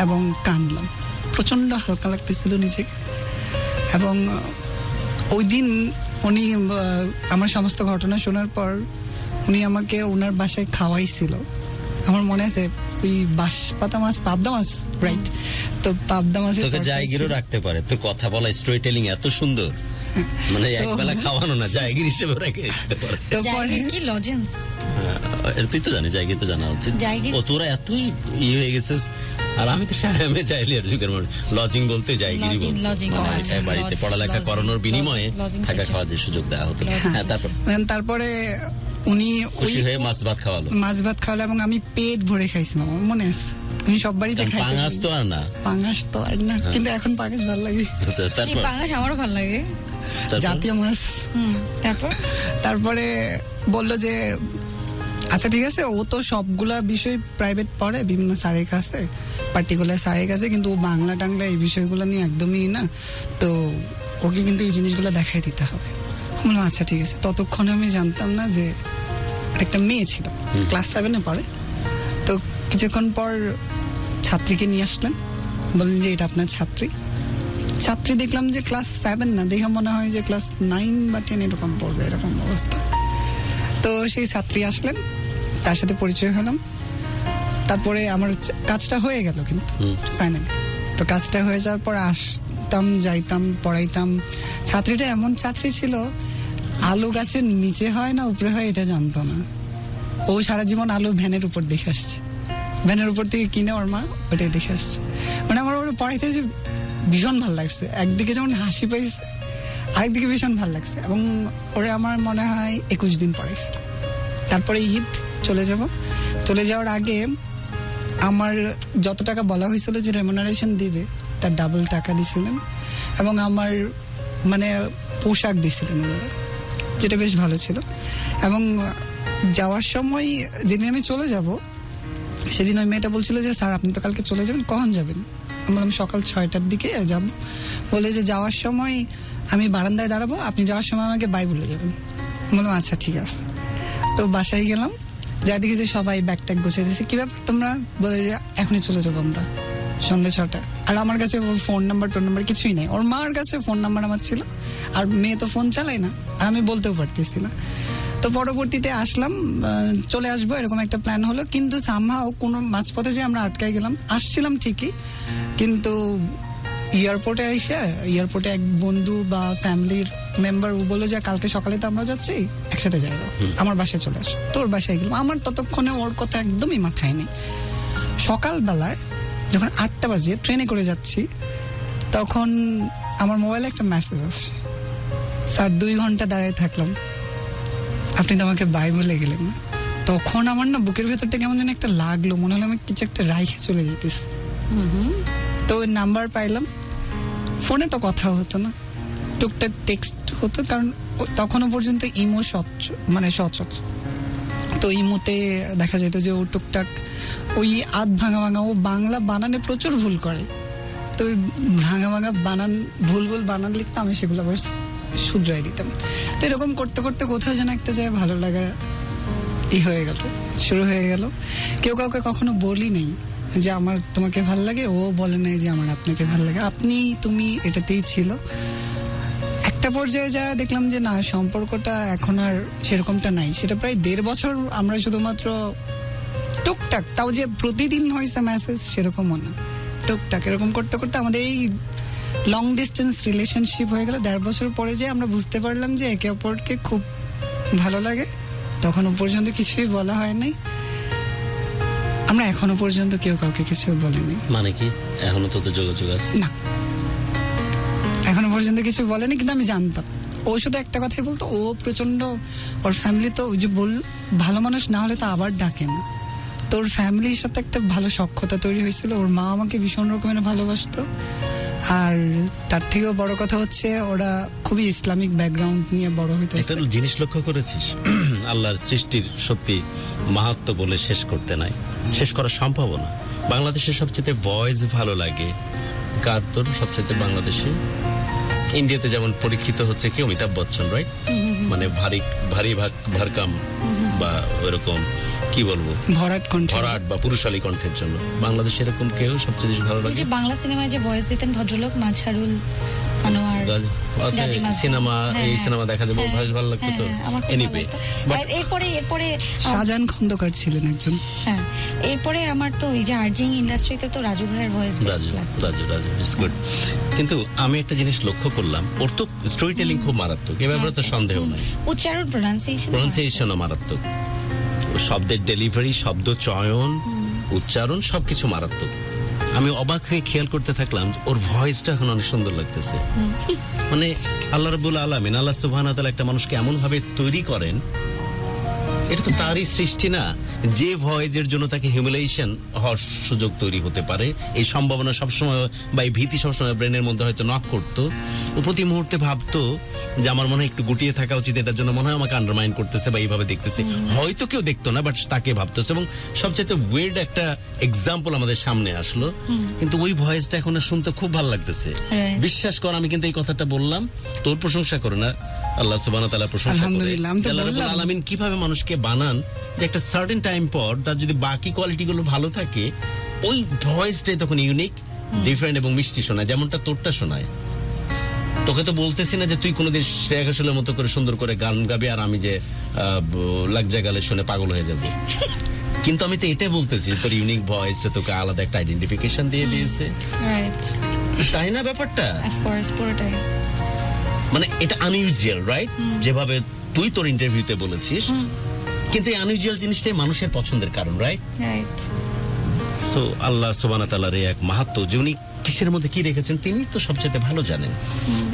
এবং কাঁদলাম, প্রচন্ড হালকা লাগতেছিল নিজেকে। এবং ওই দিন উনি আমার সমস্ত ঘটনা শোনার পর উনি আমাকে ওনার বাসায় খাওয়াইছিল। আমার মনে আছে ওই বাঁশপাতা মাছ, পাবদা মাছ, রাইট? তো পাবদা মাছের তোকে জায়গিরও রাখতে পারে, তোর কথা বলা, স্টোরি টেলিং এত সুন্দর, মানে একবেলা খাওয়ানো না, জায়গির হিসেবে রেখে দিতে পারে। কি লজেন্স, তুই তো জানিস, জায়গির তো জানা উচিত। ও তোরা এতই হয়ে গেছিস, আর আমি তো সাহেবে চাইলি আর যুগের মানুষ। লজিং বলতে জায়গিরই বলতে, বাড়িতে পড়ালেখা করানোর বিনিময়ে থাকা খাওয়ার যে সুযোগ দেওয়া হতো। হ্যাঁ, তারপরে উনি খুশি হয়ে মাছ ভাত খাওয়ালো এবং আমি পেট ভরে খাইছিলাম। আমার মনে আছে আমি সব বাড়িতে খাই। পাঙাশ তো আর না, কিন্তু এখন পাঙাশ ভালো লাগে। পাঙাশ আমারও ভালো লাগে, জাতীয় মাছ। তারপরে বললো যে আচ্ছা ঠিক আছে, ও তো সবগুলা বিষয় প্রাইভেট পড়ে বিভিন্ন স্যারের কাছে, পার্টিকুলার স্যারের কাছে, কিন্তু ও বাংলা টাংলা এই বিষয়গুলো নিয়ে একদমই না, তো ওকে কিন্তু এই জিনিসগুলো দেখাই দিতে হবে। বললাম আচ্ছা ঠিক আছে। ততক্ষণে আমি জানতাম না যে একটা মেয়ে ছিল, ক্লাস 7-এ পড়ে। তো কিছুক্ষণ পর ছাত্রীকে নিয়ে আসলেন, বললেন যে এটা আপনার ছাত্রী। দেখলাম যে ক্লাস 7 না, দেখে মনে হয় যে ক্লাস 9 বা 10 এরকম পড়বে, এরকম অবস্থা। তো সেই ছাত্রী আসলেন, তার সাথে পরিচয় হলাম। তারপরে আমার কাজটা হয়ে গেল, কিন্তু ফাইনালি তো কাজটা হয়ে যাওয়ার পর আসতাম, যাইতাম, পড়াইতাম। ছাত্রীটা এমন ছাত্রী ছিল, আলু গাছের নিচে হয় না উপরে হয় এটা জানতো না। ও সারা জীবন আলু ভ্যানের উপর দেখে আসছে, ভ্যানের উপর থেকে কিনে ওর মা ওটাই দেখে আসছে। মানে আমার ওরা পড়াইতে যে ভীষণ ভালো লাগছে, একদিকে যেমন হাসি পাইছে আরেকদিকে ভীষণ ভালো লাগছে। এবং ওরা আমার মনে হয় 21 দিন পড়াইছে। তারপরে ঈদ চলে যাওয়ার আগে আমার যত টাকা বলা হয়েছিল যে রেমুনারেশন দিবে তার ডাবল টাকা দিছিলেন, এবং আমার মানে পোশাক দিছিলেন ওনারা, যেটা বেশ ভালো ছিল। এবং যাওয়ার সময় যেদিন আমি চলে যাব সেদিন ওই মেয়েটা বলছিল যে স্যার আপনি তো কালকে চলে যাবেন, কখন যাবেন? আমি সকাল 6টার দিকে যাব। বলে যে যাওয়ার সময় আমি বারান্দায় দাঁড়াবো, আপনি যাওয়ার সময় আমাকে বাই বলে যাবেন। বললাম আচ্ছা ঠিক আছে। তো বাসায় গেলাম, যা দেখি যে সবাই ব্যাগ ট্যাগ গুছিয়ে দিয়েছে। কি ব্যাপার তোমরা? বলে যে এখনই চলে যাবো আমরা সন্ধ্যে 6টা। আর আমার কাছে ওর ফোন নাম্বার কিছুই নেই। ওর মার কাছে ফোন নাম্বার আমার ছিল, আর মেয়ে তো ফোন চালায় না, আর আমি বলতেও পারতেছি না। তো পরবর্তীতে আসলাম, চলে আসবো এরকম একটা প্ল্যান হলো, কিন্তু সামহাও কোনো মাঝপথে যে আমরা আটকাই গেলাম। আসছিলাম ঠিকই, কিন্তু এয়ারপোর্টে এক বন্ধু বা ফ্যামিলির মেম্বার বললো যে কালকে সকালে তো আমরা যাচ্ছি, একসাথে যাই, আমার বাসায় চলে আসো। তো ওর বাসায় গেলাম। আমার ততক্ষণে ওর কথা একদমই মাথায় নেই। সকালবেলায় যখন 8টা বাজে ট্রেনে করে যাচ্ছি, তখন আমার মোবাইলে একটা মেসেজ আসে, স্যার 2 ঘন্টা দাঁড়িয়ে থাকলাম, আপনি তো আমাকে বাই বলে গেলেন না। তখন আমার না বুকের ভেতরটা কেমন যেন একটা লাগলো, মনে হলো আমি কিছু একটা রাইখে চলে যেতেছি। তো ওই নাম্বার পাইলাম, ফোনে তো কথা হতো না, টুকটাক টেক্সট হতো, কারণ তখনও পর্যন্ত ইমো সচল। তো ইমোতে দেখা যেত যে ও টুকটাক ওই আধ ভাঙা ও বাংলা বানানে প্রচুর ভুল করে। তো ওই ভাঙা ভুল বানান লিখতে আমি সেগুলো আবার শুধরাই দিতাম। তো এরকম করতে করতে কোথাও যেন একটা জায়গায় ভালো লাগা শুরু হয়ে গেল। কেউ কাউকে কখনো বলি নেই যে আমার তোমাকে ভাল লাগে, ও বলে নাই যে আমার আপনাকে ভাল লাগে, তুমি এটাতেই ছিল। একটা পর্যায়ে যা দেখলাম যে না, সম্পর্কটা এখন আর সেরকমটা নাই। সেটা প্রায় 1.5 বছর আমরা শুধুমাত্র টুকটাক, তাও যে প্রতিদিন হয়েছে মেসেজ সেরকমও না, টুকটাক এরকম করতে করতে আমাদের এই লং ডিস্টেন্স রিলেশনশিপ হয়ে গেল। 1.5 বছর পরে যে আমরা বুঝতে পারলাম যে একে অপরকে খুব ভালো লাগে। তখনও পর্যন্ত কিছুই বলা হয় নাই, আমরা এখনো পর্যন্ত কেউ কাউকে কিছু বলেনি। মানে কি এখনো তো যোগাযোগ আছে? না, এখনো পর্যন্ত কিছু বলেনি, কিন্তু আমি জানতাম। ও শুধু একটা কথাই বলতো, ও প্রচন্ড, ওর ফ্যামিলি তো ওই যে ভালো মানুষ না হলে তো আবার ডাকে না। তো ওর ফ্যামিলির সাথে একটা ভালো সখ্যতা তৈরি হয়েছিল। ওর মা আমাকে ভীষণ রকমের ভালোবাসতো। আর তার থেকেও বড় কথা হচ্ছে ওরা খুবই ইসলামিক ব্যাকগ্রাউন্ড নিয়ে বড় হইতেছে। একটা জিনিস লক্ষ্য করেছিস, আল্লাহর সৃষ্টির সত্যি মাহাত্ম্য বলে শেষ করতে নাই, শেষ করা সম্ভব না। বাংলাদেশের সবচেয়ে ভয়েস ভালো লাগে কার? তোর সবচেয়ে বাংলাদেশে ইন্ডিয়াতে যেমন পরীক্ষিত হচ্ছে কি অমিতাভ বচ্চন, রাইট? মানে ভারী ভারকাম বা ওইরকম কি বলবো ভরাট বা পুরুষালী কণ্ঠের জন্য। বাংলাদেশে এরকম কেউ সবচেয়ে বেশি ভালো লাগে? যে বাংলা সিনেমায় যে ভয়েস দিতেন ভদ্রলোক মাঝহারুল আনোয়ার, সিনেমা এই সিনেমা দেখা যাবে, ভয়েস ভালো লাগতো তো। এনিওয়ে, এরপরে শাহজাহান খন্দকার ছিলেন একজন। হ্যাঁ, এরপরে আমার তো এই যে আর্জিং ইন্ডাস্ট্রিতে তো রাজু ভাইয়ের ভয়েস রাজু ইজ গুড। কিন্তু আমি একটা জিনিস লক্ষ্য করলাম, ওর তো স্টোরি টেলিং খুব মারাত্মক, এ ব্যাপারে তো সন্দেহ নাই। উচ্চারণ প্রনাউন্সিয়েশনও মারাত্মক, শব্দের ডেলিভারি, শব্দ চয়ন, উচ্চারণ সবকিছু মারাত্মক। আমি অবাক হয়ে খেয়াল করতে থাকলাম ওর ভয়েসটা এখন অনেক সুন্দর লাগতেছে। মানে আল্লাহ রাব্বুল আলামিন, আল্লাহ সুবহানাহু ওয়া তাআলা একটা মানুষকে এমন ভাবে তৈরি করেন, এটা তো তারই সৃষ্টি না, যে ভয়েসের জন্য তাকে হিউমিলিয়েশন হওয়ার সুযোগ তৈরি হতে পারে। এই সম্ভাবনা সবসময় বা এই ভীতি সবসময় ব্রেনের মধ্যে হয়তো নক করতো। ও প্রতি মুহূর্তে ভাবতো যে আমার মনে হয় একটু গুটিয়ে থাকা উচিত, এটার জন্য মনে হয় আমাকে আন্ডারমাইন করতেছে বা এইভাবে দেখতেছে। হয়তো কেউ দেখতো না, বাট তাকে ভাবতেছে। এবং সবচেয়ে ওয়ের্ড একটা এক্সাম্পল আমাদের সামনে আসলো, কিন্তু ওই ভয়েসটা এখন শুনতে খুব ভালো লাগতেছে। বিশ্বাস কর, আমি কিন্তু এই কথাটা বললাম তোর প্রশংসা করে না, আল্লাহ সুবহানাহু ওয়া তাআলা প্রশংসা করে। আল্লাহ রাব্বুল আলামিন কিভাবে মানুষকে বানান যে একটা সার্টেন টাইম পর তার যদি বাকি কোয়ালিটি গুলো ভালো থাকে, ওই ভয়েসটাই তখন ইউনিক, ডিফারেন্ট এবং মিষ্টি শোনায়, যেমনটা তোরটা শোনায়। তোকে তো বলতেছি না যে তুই কোনোদিন শ্রেয়া ঘোষালের মতো করে সুন্দর করে গান গাবি আর আমি যে লাগ জায়গালে শুনে পাগল হয়ে যাবো। কিন্তু আমি তো এটা বলতেছি তোর ইউনিক ভয়েসটা তোকে আলাদা একটা আইডেন্টিফিকেশন দিয়ে দিয়েছে, রাইট, তাই না ব্যাপারটা? অফ কোর্স, পুরোটাই। মানে এটা আনইউজুয়াল, রাইট? যেভাবে তুই তোর ইন্টারভিউতে বলেছিস, কিন্তু এই আনইউজুয়াল জিনিসটাই মানুষের পছন্দের কারণ, রাইট? রাইট। সো আল্লাহ সুবহানাহু ওয়া তাআলার এই এক মাহাত্ম্য যে উনি কিসের মধ্যে কি রেখেছেন তিনি তো সবচেয়ে ভালো জানেন,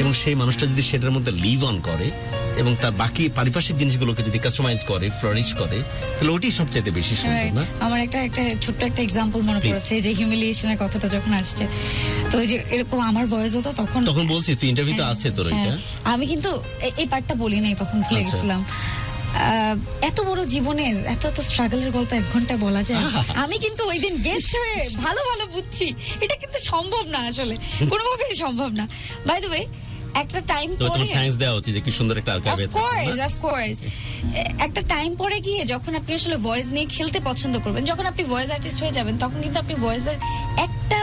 এবং সেই মানুষটা যদি সেটার মধ্যে লিভ অন করে এবং তার বাকি পারিপার্শ্বিক জিনিসগুলোকে যদি কাস্টমাইজ করে, ফ্লোরিশ করে, তাহলে ওটাই সবচেয়ে বেশি সুন্দর, Right. না? আমার একটা ছোট্ট একটা এক্সাম্পল মনে Please. পড়েছে, যে হিউমিলিয়েশনের কথাটা যখন আসছে, তো ওই যে এরকম আমার ভয়েস হতো তখন বলছি তুই ইন্টারভিউ তো আছে তোর এটা। আমি কিন্তু এই পার্টটা বলি নাই, তখন ভুলে আচ্ছা। গেছিলাম। এত বড় জীবনের এত স্ট্রাগলের গল্প 1 ঘন্টায় বলা যায়? আমি কিন্তু ওই দিন গেস্ট হয়ে ভালো ভালো বুঝছি এটা কিন্তু সম্ভব না, আসলে কোনোভাবেই সম্ভব না। বাই দ্য ওয়ে, একটা টাইম তো পরে, তোমার থ্যাঙ্কস দেওয়া উচিত যে কি সুন্দর একটা আর্কাইভ অফ কোর্স, একটা টাইম পরে গিয়ে যখন আপনি আসলে ভয়েস নিয়ে খেলতে পছন্দ করবেন, যখন আপনি ভয়েস আর্টিস্ট হয়ে যাবেন, তখন কিন্তু আপনি ভয়েসের একটা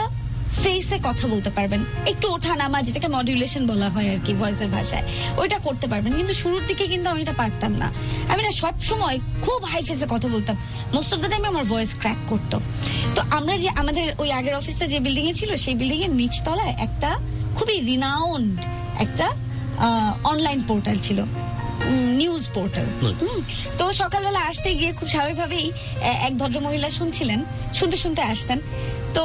ফেসে কথা বলতে পারবেন, একটু ওঠানামা, যেটাকে মডুলেশন বলা হয় আর কি ভয়েসের ভাষায়, ওইটা করতে পারবেন। কিন্তু শুরুর দিকে কিন্তু আমি এটা পারতাম না। আমি না সব সময় খুব হাই ফেসে কথা বলতাম, মোস্ট অফ দ্য টাইম আমার ভয়েস ক্র্যাক করতো। তো আমরা যে আমাদের ওই আগের অফিসটা যে বিল্ডিং এ ছিল, সেই বিল্ডিং এর নিচতলায় একটা খুবই রিনাউন্ড একটা অনলাইন পোর্টাল ছিল, নিউজ পোর্টাল। তো সকালবেলা আসতে গিয়ে খুব স্বাভাবিকভাবেই এক ভদ্রমহিলা শুনতে শুনতে আসতেন। তো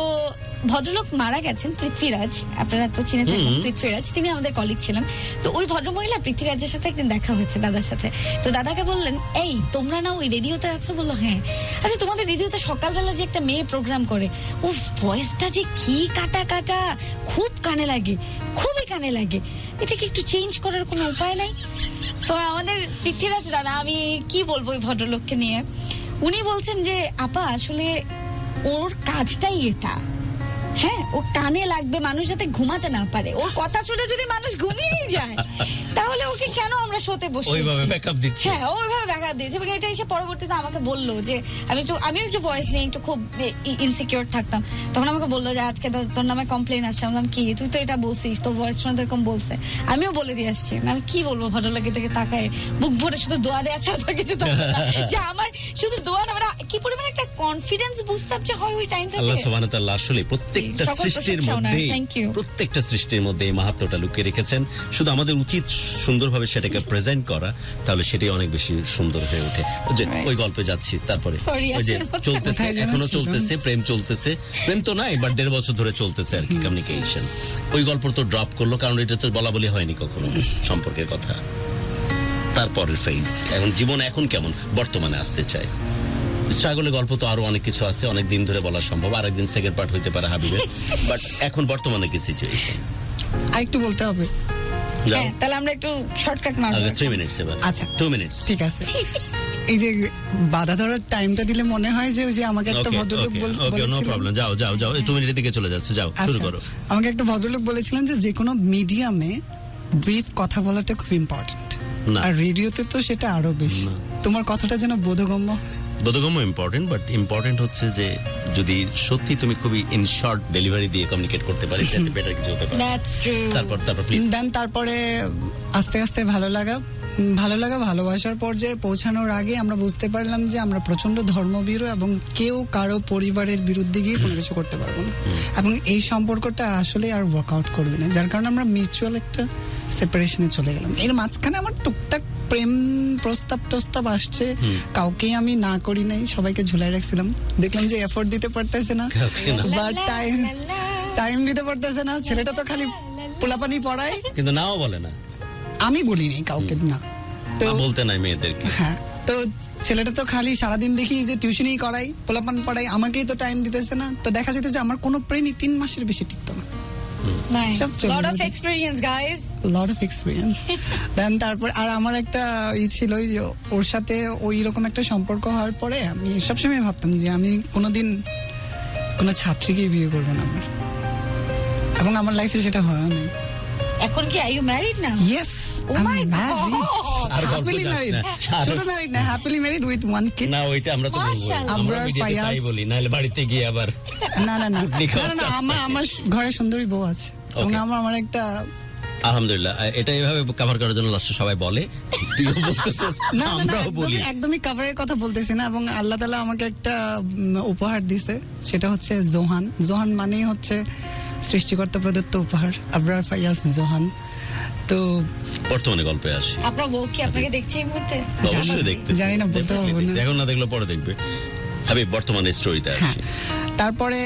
ভদ্রলোক মারা গেছেন, পৃথ্বীরাজ, আপনারা তো চিনে থাকবেন পৃথ্বীরাজ, তিনি আমাদের কলিগ ছিলেন। তো ওই ভদ্রমহিলা পৃথ্বীরাজের সাথে একদিন দেখা হয়েছে দাদার সাথে। তো দাদাকে বললেন, এই তোমরা না ওই রেডিওতে আছো? বললো হ্যাঁ। আচ্ছা, তোমাদের রেডিওতে সকালবেলা যে একটা মেয়ে প্রোগ্রাম করে, উফ, ভয়েসটা যে কি কাটা কাটা, খুব কানে লাগে, খুবই কানে লাগে, এটাকে একটু চেঞ্জ করার কোনো উপায় নাই? তো আমাদের পৃথ্বীরাজ দাদা, আমি কি বলবো ওই ভদ্রলোককে নিয়ে, উনি বলছেন যে আপা, আসলে ওর কাজটাই এটা, হ্যাঁ, ও কানে লাগবে, মানুষ যাতে ঘুমাতে না পারে, ওর কথা শুনে যদি মানুষ ঘুমিয়েই যায়, তাহলে ওকে কেন আমরা শোতে বসে ওইভাবে ব্যাকআপ দিচ্ছে। হ্যাঁ, ওইভাবে ব্যাকআপ দিয়েছে। এবং এটা এসে পরবর্তীতে আমাকে বললো যে আমিও একটু ভয়েস নিয়ে একটু খুব ইনসিকিউর থাকতাম, তখন আমাকে বললো যে আজকে তোর নামে কমপ্লেন আসছে। আমি বললাম, কি, তুই তো এটা বলছিস, তোর ভয়েস শুনে এরকম বলছে। আমিও বলে দিয়ে আসছি, আমি কি বলবো, ভদ্রলোকের দিকে তাকায় বুক ভরে শুধু দোয়া দেওয়া ছাড়া তো কিছু তো না। যে আমার শুধু দোয়া না, মানে কি পরিমাণে একটা কনফিডেন্স বুস্ট আপ যে হয় ওই টাইমটাতে। আল্লাহ সুবহানাহু ওয়া তাআলা আসলে প্রত্যেকটা সকল সৃষ্টির প্রশংসা ওনার। মধ্যে Thank you. প্রত্যেকটা সৃষ্টির মধ্যে এই মাহাত্ম্যটা লুকিয়ে রেখেছেন, শুধু আমাদের উচিত সুন্দরভাবে সেটাকে প্রেজেন্ট করা, তাহলে সেটাই অনেক বেশি সুন্দর হয়ে ওঠে। যে Right. ওই গল্পে যাচ্ছি, তারপরে Sorry, ওই যে আসলে চলতেছে, কোথায় যেন এখনো ছিল? চলতেছে, প্রেম চলতেছে, প্রেম তো নাই, বাট 1.5 বছর ধরে চলতেছে আর কি কমিউনিকেশন। ওই গল্প তো ড্রপ করলো, কারণ এটা তো বলা বলি হয়নি কখনো সম্পর্কের কথা। তারপরের ফেজ, এখন জীবন এখন কেমন, বর্তমানে আসতে চাই। স্ট্রাগলের গল্প তো আরো অনেক কিছু আছে, অনেক দিন ধরে বলা সম্ভব, আর একদিন সেকেন্ড পার্ট হইতে পারে হাবিবের, বাট এখন বর্তমানে কি সিচুয়েশন? আরেকটু বলতে হবে। যাও, হ্যাঁ, তাহলে আমরা একটু শর্টকাট মারবো। আগে 3 মিনিটস এবার। আচ্ছা। 2 মিনিটস। ঠিক আছে। এই যে বাধা ধরার টাইমটা দিলে মনে হয় যে ওই যে আমাকে একটা ভদ্রলোক ওকে, নো বলেছিলেন, প্রবলেম, যাও যাও যাও, 2 মিনিটের দিকে চলে যাচ্ছে, যাও শুরু আচ্ছা, করো। আমাকে একটা ভদ্রলোক বলেছিলেন যে কোনো মিডিয়ামে ব্রিফ কথা বলাটা খুব ইম্পর্টেন্ট, না। আর রেডিওতে তো সেটা আরো বেশি। তোমার কথাটা যেন বোধগম্য। বোধগম্য ইম্পর্টেন্ট, বাট ইম্পর্টেন্ট হচ্ছে যে যদি সত্যি তুমি খুবই ইন শর্ট ডেলিভারি দিয়ে কমিউনিকেট করতে পারি, তাতে বেটার কিছু হতে পারে। That's true. তারপর প্লিজ। দেন তারপরে আস্তে আস্তে ভালোবাসার পর্যায়ে পৌঁছানোর আগে আমরা বুঝতে পারলাম যে আমরা প্রচন্ড ধর্মভীরু এবং কেউ কারো পরিবারের বিরুদ্ধে গিয়ে কোনো কিছু করতে পারবো না, এবং এই সম্পর্কটা আসলে আর ওয়ার্কআউট করবে না, যার কারণে আমরা মিউচুয়াল একটা সেপারেশনে চলে গেলাম। এর মাঝখানে আমার টুকটাক প্রেম প্রস্তাব আসছে, কাউকেই আমি না করি নাই, সবাইকে ঝুলাই রাখছিলাম, দেখলাম যে এফোর্ট দিতে পারতেছে না, বা টাইম দিতে পারতেছে না, ছেলেটা তো খালি পোলাপানি পড়ায়, কিন্তু নাও বলে না, আমি বলিনি কাউকে না, তো না বলতে নাই মেয়েদেরকে। হ্যাঁ, তো ছেলেটা তো খালি সারাদিন দেখি যে টিউশনই করাই, পোলাপান পড়াই, আমাকেই তো টাইম দিতেছে না। তো দেখা যেত যে আমার কোনো প্রেমই 3 মাসের বেশি টিকতো না। Nice. সব চলে Lot of যেত। experience, guys. Lot of experience. Then তারপর আর আমার একটা ছিল যে ওর সাথে ওই রকম একটা সম্পর্ক হওয়ার পরে আমি সবসময় ভাবতাম যে আমি কোনোদিন কোনো ছাত্রীকেই বিয়ে করবো না আমার, এবং আমার লাইফে সেটা হয় না। এখন কি are you married now? Yes, Oh I my am married, God. আর গল্প হ্যাপিলি যাস ম্যারিড, না। শুধু ম্যারিড না, হ্যাপিলি ম্যারিড উইথ 1 কিড। না, ওইটা আমরা তো বলবো, মাশাআল্লাহ। আমরা আমরা মিডিয়াতে তাই ফায়াজ- বলি, নাহলে বাড়িতে গিয়ে আবার না লিখা আমার ঘরে সুন্দরী বউ আছে, এবং আমার একটা আলহামদুলিল্লাহ, এটা এভাবে কভার করার জন্য লাস্টে সবাই বলে, তুইও বলতেছিস, না না, না, আমরাও বলি। একদমই কাভারের কথা বলতেছি না। এবং আল্লাহ তাআলা আমাকে একটা উপহার দিছে, সেটা হচ্ছে জোহান। জোহান মানেই হচ্ছে সৃষ্টিকর্তা প্রদত্ত উপহার, আবরার ফায়াজ জোহান। তো বর্তমানে গল্পে আসি, আপনার বউ কি আপনাকে দেখছে এই মুহূর্তে? অবশ্যই দেখতে জানি না, বলতে পারবো না। এখন না দেখলে পরে দেখবে। আমি বর্তমানে স্টোরিতে হ্যাঁ, আসি। তারপরে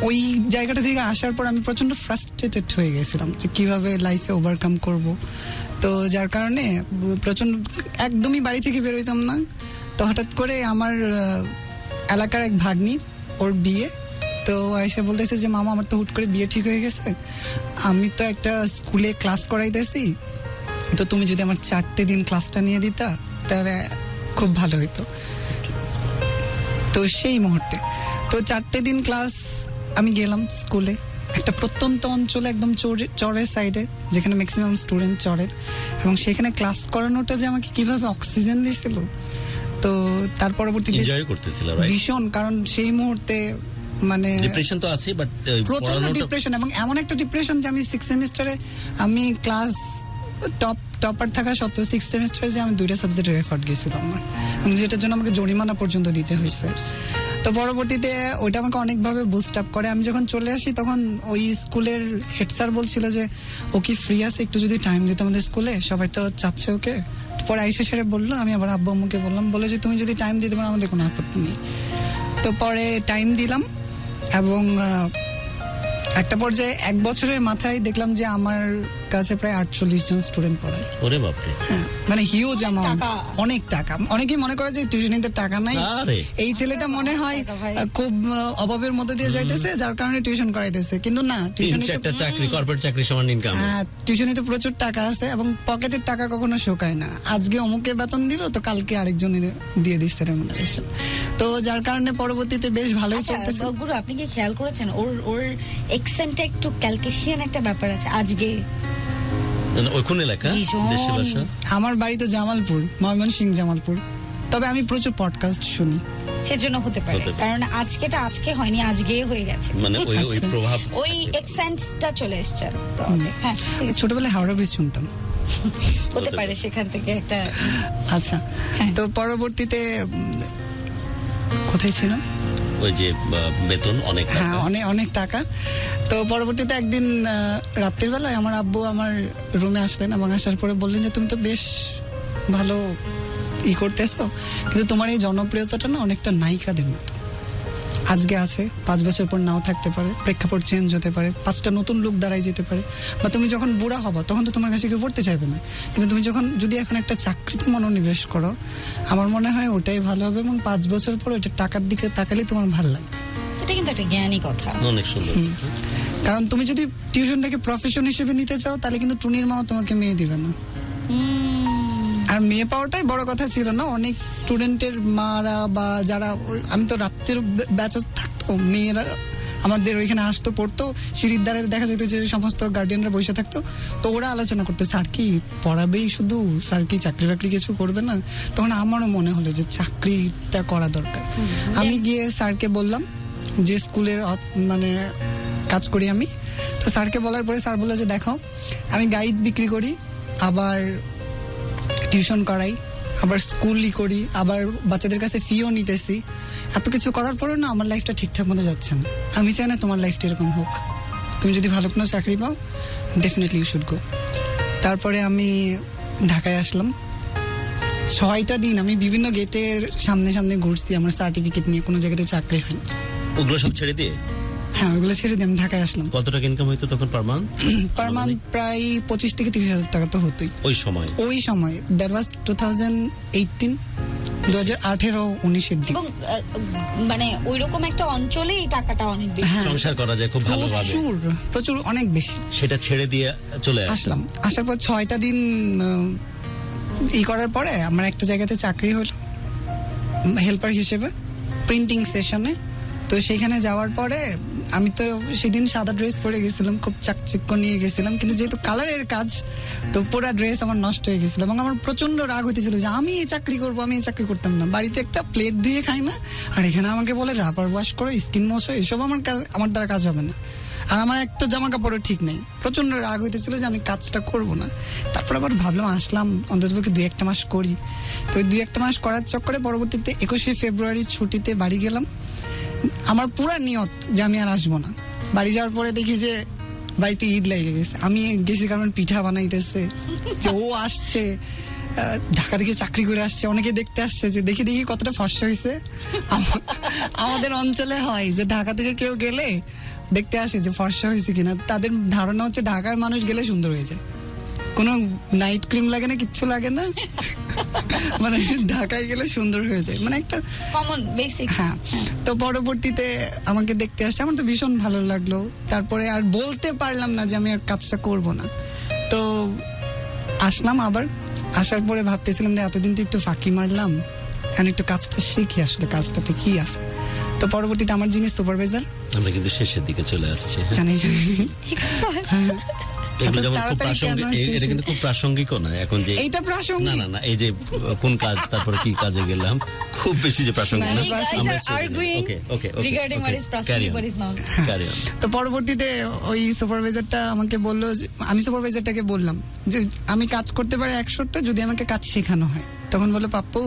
ওই জায়গাটা থেকে আসার পর আমি প্রচন্ড ফ্রাস্ট্রেটেড হয়ে গেছিলাম যে কিভাবে লাইফে ওভারকাম করব। তো যার কারণে প্রচন্ড একদমই বাড়ি থেকে বেরোইতাম না। তো হঠাৎ করে আমার এলাকার এক ভাগ্নি, ওর বিয়ে। তো এসে বলতেছে যে মামা আমার তো হুট করে বিয়ে ঠিক হয়ে গেছে, আমি তো একটা স্কুলে ক্লাস করাইতেছি, তো তুমি যদি আমার 4টে দিন ক্লাসটা নিয়ে দিতা তাহলে খুব ভালো হতো। তো সেই মুহূর্তে তো 4টে দিন ক্লাস আমি গেলাম স্কুলে, একটা প্রত্যন্ত অঞ্চলে, একদম চরের সাইডে, যেখানে ম্যাক্সিমাম স্টুডেন্ট চরের, এবং সেখানে ক্লাস করানোটা যে আমাকে কিভাবে অক্সিজেন দিয়েছিল। তো তার পরবর্তীতে এনজয় করতেছিল, রাইট? ভীষণ, কারণ সেই মুহূর্তে মানে ডিপ্রেশন তো আছে, বাট প্রচন্ড ডিপ্রেশন, এবং এমন একটা ডিপ্রেশন যে আমি 6 সেমিস্টারে আমি ক্লাস টপার থাকা সত্ত্বেও 6 সেমিস্টারে যে আমি 2টা সাবজেক্টের এফার্ট গেছিলাম আমার, এবং যেটার জন্য আমাকে জরিমানা পর্যন্ত দিতে হয়েছে। তো পরবর্তীতে ওইটা আমাকে অনেকভাবে বুস্ট আপ করে। আমি যখন চলে আসি তখন ওই স্কুলের হেড স্যার বলছিল যে ও কি ফ্রি আছে, একটু যদি টাইম দিত আমাদের স্কুলে, সবাই তো চাচ্ছে ওকে। পরে আইসা সেরে বললো, আমি আবার আব্বু আম্মুকে বললাম, বলে যে তুমি যদি টাইম দিতে পারো আমাদের কোনো আপত্তি নেই। তো পরে টাইম দিলাম, এবং একটা পর্যায়ে 1 বছরের মাথায় দেখলাম যে আমার কাছে প্রায় 48 জন স্টুডেন্ট পড়ায়। ওরে বাপরে, হ্যাঁ, মানে হিউজ অ্যামাউন্ট, টাকা। অনেক টাকা। অনেকেই মনে করে যে টিউশনিতে টাকা নাই, আরে। এই ছেলেটা মনে হয় খুব অভাবের মধ্যে দিয়ে যাইতেছে, যার কারণে টিউশন করাইতেছে। কিন্তু না, 3-4টা চাকরি, কর্পোরেট চাকরি সমান ইনকাম। টিউশনিতে প্রচুর টাকা আছে, এবং পকেটের টাকা কখনো শোকায় না। আজকে অমুকে বেতন দিল, তো কালকে আরেকজনে দিয়ে দিচ্ছে রেমুনারেশন। তো যার কারণে পরবর্তীতে বেশ ভালোই চলতেছে। আচ্ছা, গুরু আপনি কি খেয়াল করেছেন ওর এক্সেন্টে একটু ক্যালকেশিয়ান একটা ব্যাপার আছে আজকে? ওই কোন এলাকা? ভীষণ। দেশে বাসা? আমার বাড়ি তো জামালপুর, ময়মনসিংহ জামালপুর। তবে আমি প্রচুর পডকাস্ট শুনি। সেজন্য হতে পারে, হতে পারে। কারণ আজকেটা আজকে হয়নি, আজকে হয়ে গেছে, মানে ওই প্রভাব, ওই এক্সেন্টটা চলে এসছে। হ্যাঁ, ঠিক আছে। ছোটবেলায় হাওড়া ব্রিজ শুনতাম। হতে পারে সেখান থেকে একটা। আচ্ছা, হ্যাঁ। তো পরবর্তীতে কোথায় ছিলাম? ওই যে বেতন অনেক টাকা। হ্যাঁ, অনেক টাকা। তো পরবর্তীতে একদিন রাত্রির বেলায় আমার আব্বু আমার রুমে আসলেন, এবং আসার পরে বললেন যে তুমি তো বেশ ভালো করতেছো, কিন্তু তোমার এই জনপ্রিয়তাটা না অনেকটা নায়িকাদের মতো। আজকে আছে, 5 বছর পর নাও থাকতে পারে, প্রেক্ষাপট চেঞ্জ হতে পারে, 5টা নতুন লোক দাঁড়াই যেতে পারে, বা তুমি যখন বুড়া হবা তখন তো তোমার কাছে কেউ পড়তে চাইবে না। কিন্তু তুমি যদি এখন একটা চাকরিতে মনোনিবেশ করো, আমার মনে হয় ওটাই ভালো হবে, এবং 5 বছর পর ওটা টাকার দিকে তাকালে তোমার ভালো লাগবে। এটা কিন্তু একটা জ্ঞানী কথা। অনেক সুন্দর। কারণ তুমি যদি টিউশনটাকে প্রফেশন হিসেবে নিতে চাও, তাহলে কিন্তু টুনির মাও তোমাকে মেয়ে দিবে না। আর মেয়ে পাওয়াটাই বড় কথা ছিল না। অনেক স্টুডেন্টের মারা বা যারা আমি তো রাত্রের ব্যাচ থাকতো, মেয়েরা আমাদের ওইখানে আসতো, পড়তো, সিঁড়ির দ্বারে দেখা যেত যে সমস্ত গার্ডিয়ানরা বসে থাকতো। তো ওরা আলোচনা করতো, স্যার কি পড়াবেই শুধু, স্যার কি চাকরি বাকরি কিছু করবে না? তখন আমারও মনে হলো যে চাকরিটা করা দরকার। আমি গিয়ে স্যারকে বললাম যে স্কুলের মানে কাজ করি আমি। তো স্যারকে বলার পরে স্যার বললো যে দেখো, আমি গাইড বিক্রি করি, আবার টিউশন করাই, আবার স্কুলই করি, আবার বাচ্চাদের কাছে ফিও নিতেছি। এত কিছু করার পরেও না আমার লাইফটা ঠিকঠাক মতো যাচ্ছে না। আমি চাই না তোমার লাইফটা এরকম হোক। তুমি যদি ভালো কোনো চাকরি পাও, ডেফিনেটলি ইউ শুড গো। তারপরে আমি ঢাকায় আসলাম। 6টা দিন আমি বিভিন্ন গেটের সামনে সামনে ঘুরছি আমার সার্টিফিকেট নিয়ে, কোনো জায়গাতে চাকরি হয়নি। ওগুলো সব ছেড়ে দিয়ে? হ্যাঁ, ওইগুলো ছেড়ে দিয়ে আমি ঢাকায় আসলাম। কত টাকা ইনকাম হইতো তখন পার মান্থ? পার মান্থ প্রায় 25 থেকে 30 হাজার টাকা তো হতোই ওই সময়। দ্যাট ওয়াজ 2018, 2018-19 দিকে। এবং মানে ওইরকম একটা অঞ্চলে এই টাকাটা অনেক বেশি। হ্যাঁ, সংসার করা যায় খুব ভালোভাবে। প্রচুর অনেক বেশি। সেটা ছেড়ে দিয়ে চলে আসলাম। আসার পর 6টা দিন করার পরে আমার একটা জায়গাতে চাকরি হলো হেল্পার হিসেবে, প্রিন্টিং সেশনে। তো সেখানে যাওয়ার পরে আমি তো সেদিন সাদা ড্রেস পরে গেছিলাম, খুব চাকচিক্য নিয়ে গেছিলাম, কিন্তু যেহেতু কালারের কাজ, তো পুরো ড্রেস আমার নষ্ট হয়ে গেছিল, এবং আমার প্রচন্ড রাগ হইতেছিল যে আমি এই চাকরি করবো। আমি এই চাকরি করতাম না, বাড়িতে একটা প্লেট ধুয়ে খাই না, আর এখানে আমাকে বলে রাবার ওয়াশ করো, স্কিন মোছো, এসব আমার দ্বারা কাজ হবে না। আর আমার একটা জামা কাপড়ও ঠিক নেই, প্রচন্ড রাগ হইতেছিল যে আমি কাজটা করব না। তারপর আবার ভাবলাম আসলাম অন্ততপক্ষে 2-1 মাস করি। তো ওই 2-1 মাস করার চক্করে পরবর্তীতে 21শে ফেব্রুয়ারি ছুটিতে বাড়ি গেলাম। আমার পুরা নিয়ত যে আমি আর আসবো না। বাড়ি যাওয়ার পরে দেখি যে বাড়িতে ঈদ লেগে গেছে। আমি গেছি কারণ পিঠা বানাইতেছে, যে ও আসছে ঢাকা থেকে চাকরি করে আসছে, অনেকে দেখতে আসছে, যে দেখি কতটা ফর্সা হয়েছে। আমাদের অঞ্চলে হয় যে ঢাকা থেকে কেউ গেলে দেখতে আসে যে ফর্সা হয়েছে কিনা। তাদের ধারণা হচ্ছে ঢাকায় মানুষ গেলে সুন্দর হয়ে যায়, কোনো নাইট ক্রিম লাগে না, কিচ্ছু লাগে না, মানে ঢাকায় গেলে সুন্দর হয়ে যায়, মানে একটা কমন বেসিক। হ্যাঁ। তো পরবর্তীতে আমাকে দেখতে আসছে, আমার তো ভীষণ ভালো লাগলো। তারপরে আর বলতে পারলাম না যে আমি আর কাজটা করব না। তো আসলাম আবার। আসার পরে ভাবতেছিলাম যে এতদিন তো একটু ফাঁকি মারলাম, এখন একটু কাজটা শিখি আসলে কাজটাতে কি আছে। তো পরবর্তীতে আমার যিনি সুপারভাইজার, আমরা কিন্তু শেষের দিকে চলে আসছি। জানি এগুলো যেমন খুব তাড়াতাড়ি প্রাসঙ্গিক, কেন শেষ এটা কিন্তু খুব প্রাসঙ্গিকও না এখন যে এইটা প্রাসঙ্গিক। না এই যে কোন কাজ তারপরে কি কাজে গেলাম, খুব বেশি যে প্রাসঙ্গিক না, না। you guys আমরা are arguing regarding what is প্রাসঙ্গিক, what is not. Carry on. তো পরবর্তীতে ওই সুপারভাইজারটা আমাকে বললো, আমি সুপারভাইজারটাকে বললাম যে আমি কাজ করতে পারি 100টা যদি আমাকে কাজ শেখানো হয়। তখন বললো, পাপ্পু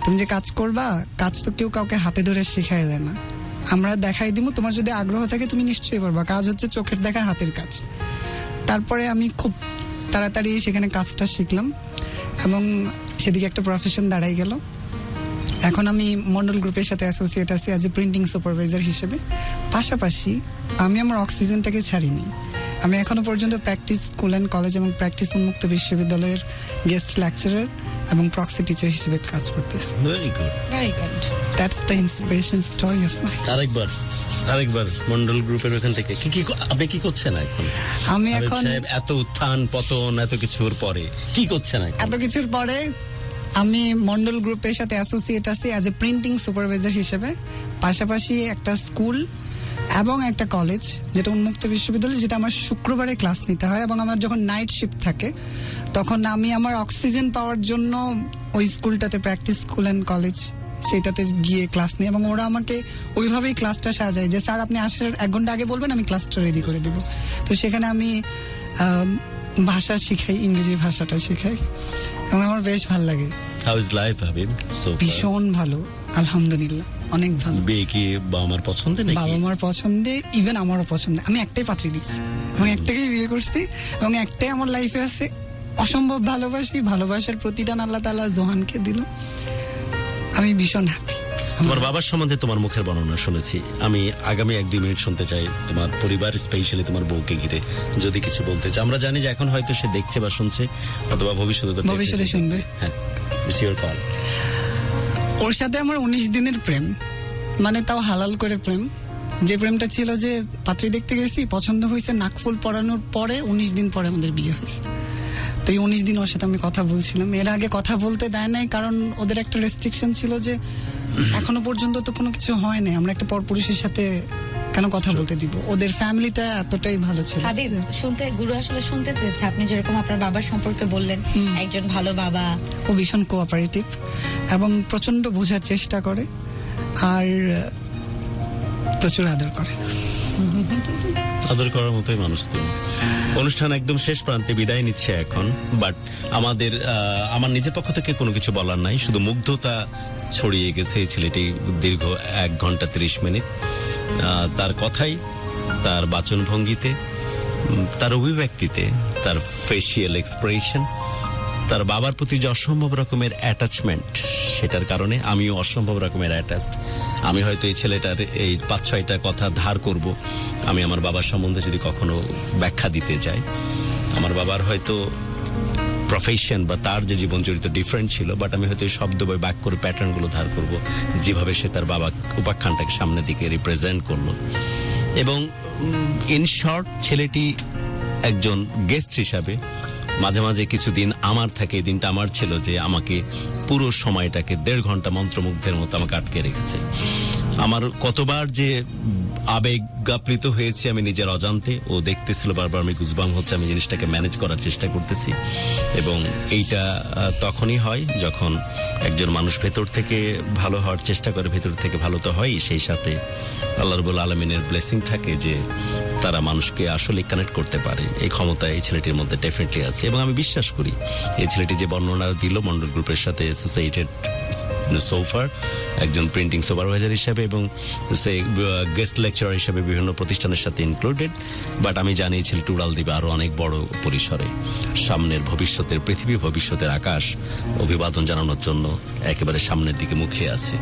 তুমি যে কাজ করবা, কাজ তো কেউ কাউকে হাতে ধরে শেখায় দেয় না, আমরা দেখাই দিব, তোমার যদি আগ্রহ থাকে তুমি নিশ্চয়ই পারবা, কাজ হচ্ছে চোখের দেখা হাতের কাজ। তারপরে আমি খুব তাড়াতাড়ি সেখানে কাজটা শিখলাম এবং সেদিকে একটা প্রফেশন দাঁড়াই গেল। এখন আমি মন্ডল গ্রুপের সাথে অ্যাসোসিয়েট আছি অ্যাজ এ প্রিন্টিং সুপারভাইজার হিসেবে। পাশাপাশি আমি আমার অক্সিজেনটাকে ছাড়িনি। আমি এখনো পর্যন্ত প্র্যাকটিস স্কুল অ্যান্ড কলেজ এবং প্র্যাকটিস উন্মুক্ত বিশ্ববিদ্যালয়ের গেস্ট লেকচারার এবং প্রক্সি টিচার হিসেবে কাজ করতেছি। Very good. Very good. That's the inspiration story of my. আরেকবার মন্ডল গ্রুপের ওখান থেকে আপনি কি করছেন এখন? আমি হাবিব এখন সাহেব, এত উত্থান পতন এত কিছুর পরে কি করছেন এখন? এত কিছুর পরে আমি মন্ডল গ্রুপের সাথে অ্যাসোসিয়েট আছি অ্যাজ এ প্রিন্টিং সুপারভাইজার হিসেবে। পাশাপাশি একটা স্কুল এবং একটা কলেজ যেটা উন্মুক্ত বিশ্ববিদ্যালয়, যেটা আমার শুক্রবারে ক্লাস নিতে হয় এবং আমার যখন নাইট শিফট থাকে তখন আমি আমার অক্সিজেন পাওয়ার জন্য ওই স্কুলটাতে প্র্যাকটিস স্কুল অ্যান্ড কলেজ সেটাতে গিয়ে ক্লাস নিই এবং ওরা আমাকে ওইভাবেই ক্লাসটা সাজায় যে স্যার আপনি আসার 1 ঘন্টা আগে বলবেন, আমি ক্লাসটা রেডি করে দেবো। তো সেখানে আমি ভাষা শিখাই, ইংরেজি ভাষাটা শিখাই এবং আমার বেশ ভালো লাগে। How is life, Habib? So far? ভীষণ ভালো, আলহামদুলিল্লাহ, অনেক ভালো। বিয়ে কি বাবা মার পছন্দে নাকি? বাবা মার পছন্দে, ইভেন আমারও পছন্দে। আমি একটাই পাত্রী দিচ্ছি এবং একটাকেই বিয়ে করছি এবং একটাই আমার লাইফে আছে। অসম্ভব ভালোবাসি, ভালোবাসার প্রতিদান আল্লাহ তাআলা জোহানকে দিল। আমি ভীষণ হ্যাপি। তোমার বাবার সম্বন্ধে তোমার মুখের বর্ণনা শুনেছি, আমি আগামী 1-2 মিনিট শুনতে চাই তোমার পরিবার, স্পেশালি তোমার বউকে ঘিরে যদি কিছু বলতে চাও। আমরা জানি যে এখন হয়তো সে দেখছে বা শুনছে, অথবা ভবিষ্যতে শুনবে। হ্যাঁ, শিওর পাল। ওর সাথে আমার 19 দিনের প্রেম, মানে তাও হালাল করে প্রেম। যে প্রেমটা ছিল যে পাত্রী দেখতে গেছি, পছন্দ হয়েছে, নাকফুল পরানোর পরে 19 দিন পরে আমাদের বিয়ে হয়েছে। তো এই 19 দিন ওর সাথে আমি কথা বলছিলাম। এর আগে কথা বলতে দেয় নাই, কারণ ওদের একটা রেস্ট্রিকশন ছিল যে এখনো পর্যন্ত তো কোনো কিছু হয় না, আমরা একটা পরপুরুষের সাথে কেন কথা বলতে দিব। ওদের ফ্যামিলিটা এতটাই ভালো ছিল। হাবিব, গুরু আসলে শুনতে চেয়েছে আপনি যেরকম আপনার বাবার সম্পর্কে বললেন, একজন ভালো বাবা। ও ভীষণ কোঅপারেটিভ এবং প্রচন্ড বোঝার চেষ্টা করে আর প্রচুর আদর করে। আদর করার মতোই মানুষ তুমি। অনুষ্ঠান একদম শেষ প্রান্তে বিদায় নিচ্ছে এখন, বাট আমার নিজের পক্ষ থেকে কোনো কিছু বলার নাই, শুধু মুগ্ধতা ছড়িয়ে গেছে এই ছেলেটি দীর্ঘ 1 ঘন্টা 30 মিনিট। তার কথাই, তার বাচনভঙ্গিতে, তার অভিব্যক্তিতে, তার ফেসিয়াল এক্সপ্রেশন, তার বাবার প্রতি যে অসম্ভব রকমের অ্যাটাচমেন্ট, সেটার কারণে আমিও অসম্ভব রকমের অ্যাটাচড। আমি হয়তো এই ছেলেটার এই 5-6টা কথা ধার করব আমি আমার বাবার সম্বন্ধে যদি কখনো ব্যাখ্যা দিতে যাই। আমার বাবার হয়তো প্রফেশন বা তার যে জীবন চরিত্র ডিফারেন্ট ছিল, বাট আমি হয়তো এই শব্দ বা বাক্যর প্যাটার্নগুলো ধার করব, যেভাবে সে তার বাবা উপাখ্যানটাকে সামনের দিকে রিপ্রেজেন্ট করলো। এবং ইন শর্ট, ছেলেটি একজন গেস্ট হিসাবে মাঝে মাঝে কিছুদিন আমার থাকে, এই দিনটা আমার ছিল যে আমাকে পুরো সময়টাকে 1.5 ঘন্টা মন্ত্রমুগ্ধের মতো আমাকে আটকে রেখেছে। আমার কতবার যে আবেগাপ্লিত হয়েছে আমি নিজের অজান্তে, ও দেখতেছিল বারবার আমি গুজবাম হচ্ছে, আমি জিনিসটাকে ম্যানেজ করার চেষ্টা করতেছি। এবং এইটা তখনই হয় যখন একজন মানুষ ভেতর থেকে ভালো হওয়ার চেষ্টা করে, ভেতর থেকে ভালো তো হয়ই, সেই সাথে আল্লাহ রাব্বুল আলামিনের ব্লেসিং থাকে যে তারা মানুষকে আসলে কানেক্ট করতে পারে, এই ক্ষমতা এই ছেলেটির মধ্যে ডেফিনেটলি আছে। এবং আমি বিশ্বাস করি এই ছেলেটি যে বর্ণনা দিল মন্ডল গ্রুপের সাথে অ্যাসোসিয়েটেড সোফার, একজন প্রিন্টিং সুপারভাইজার হিসাবে এবং সে গেস্ট লেকচারার হিসাবে বিভিন্ন প্রতিষ্ঠানের সাথে ইনক্লুডেড, বাট আমি জানি এই ছেলেটি উড়াল দিবে আরো অনেক বড় পরিসরে। সামনের ভবিষ্যতের পৃথিবী, ভবিষ্যতের আকাশ অভিবাদন জানানোর জন্য একেবারে সামনের দিকে মুখিয়ে আছে।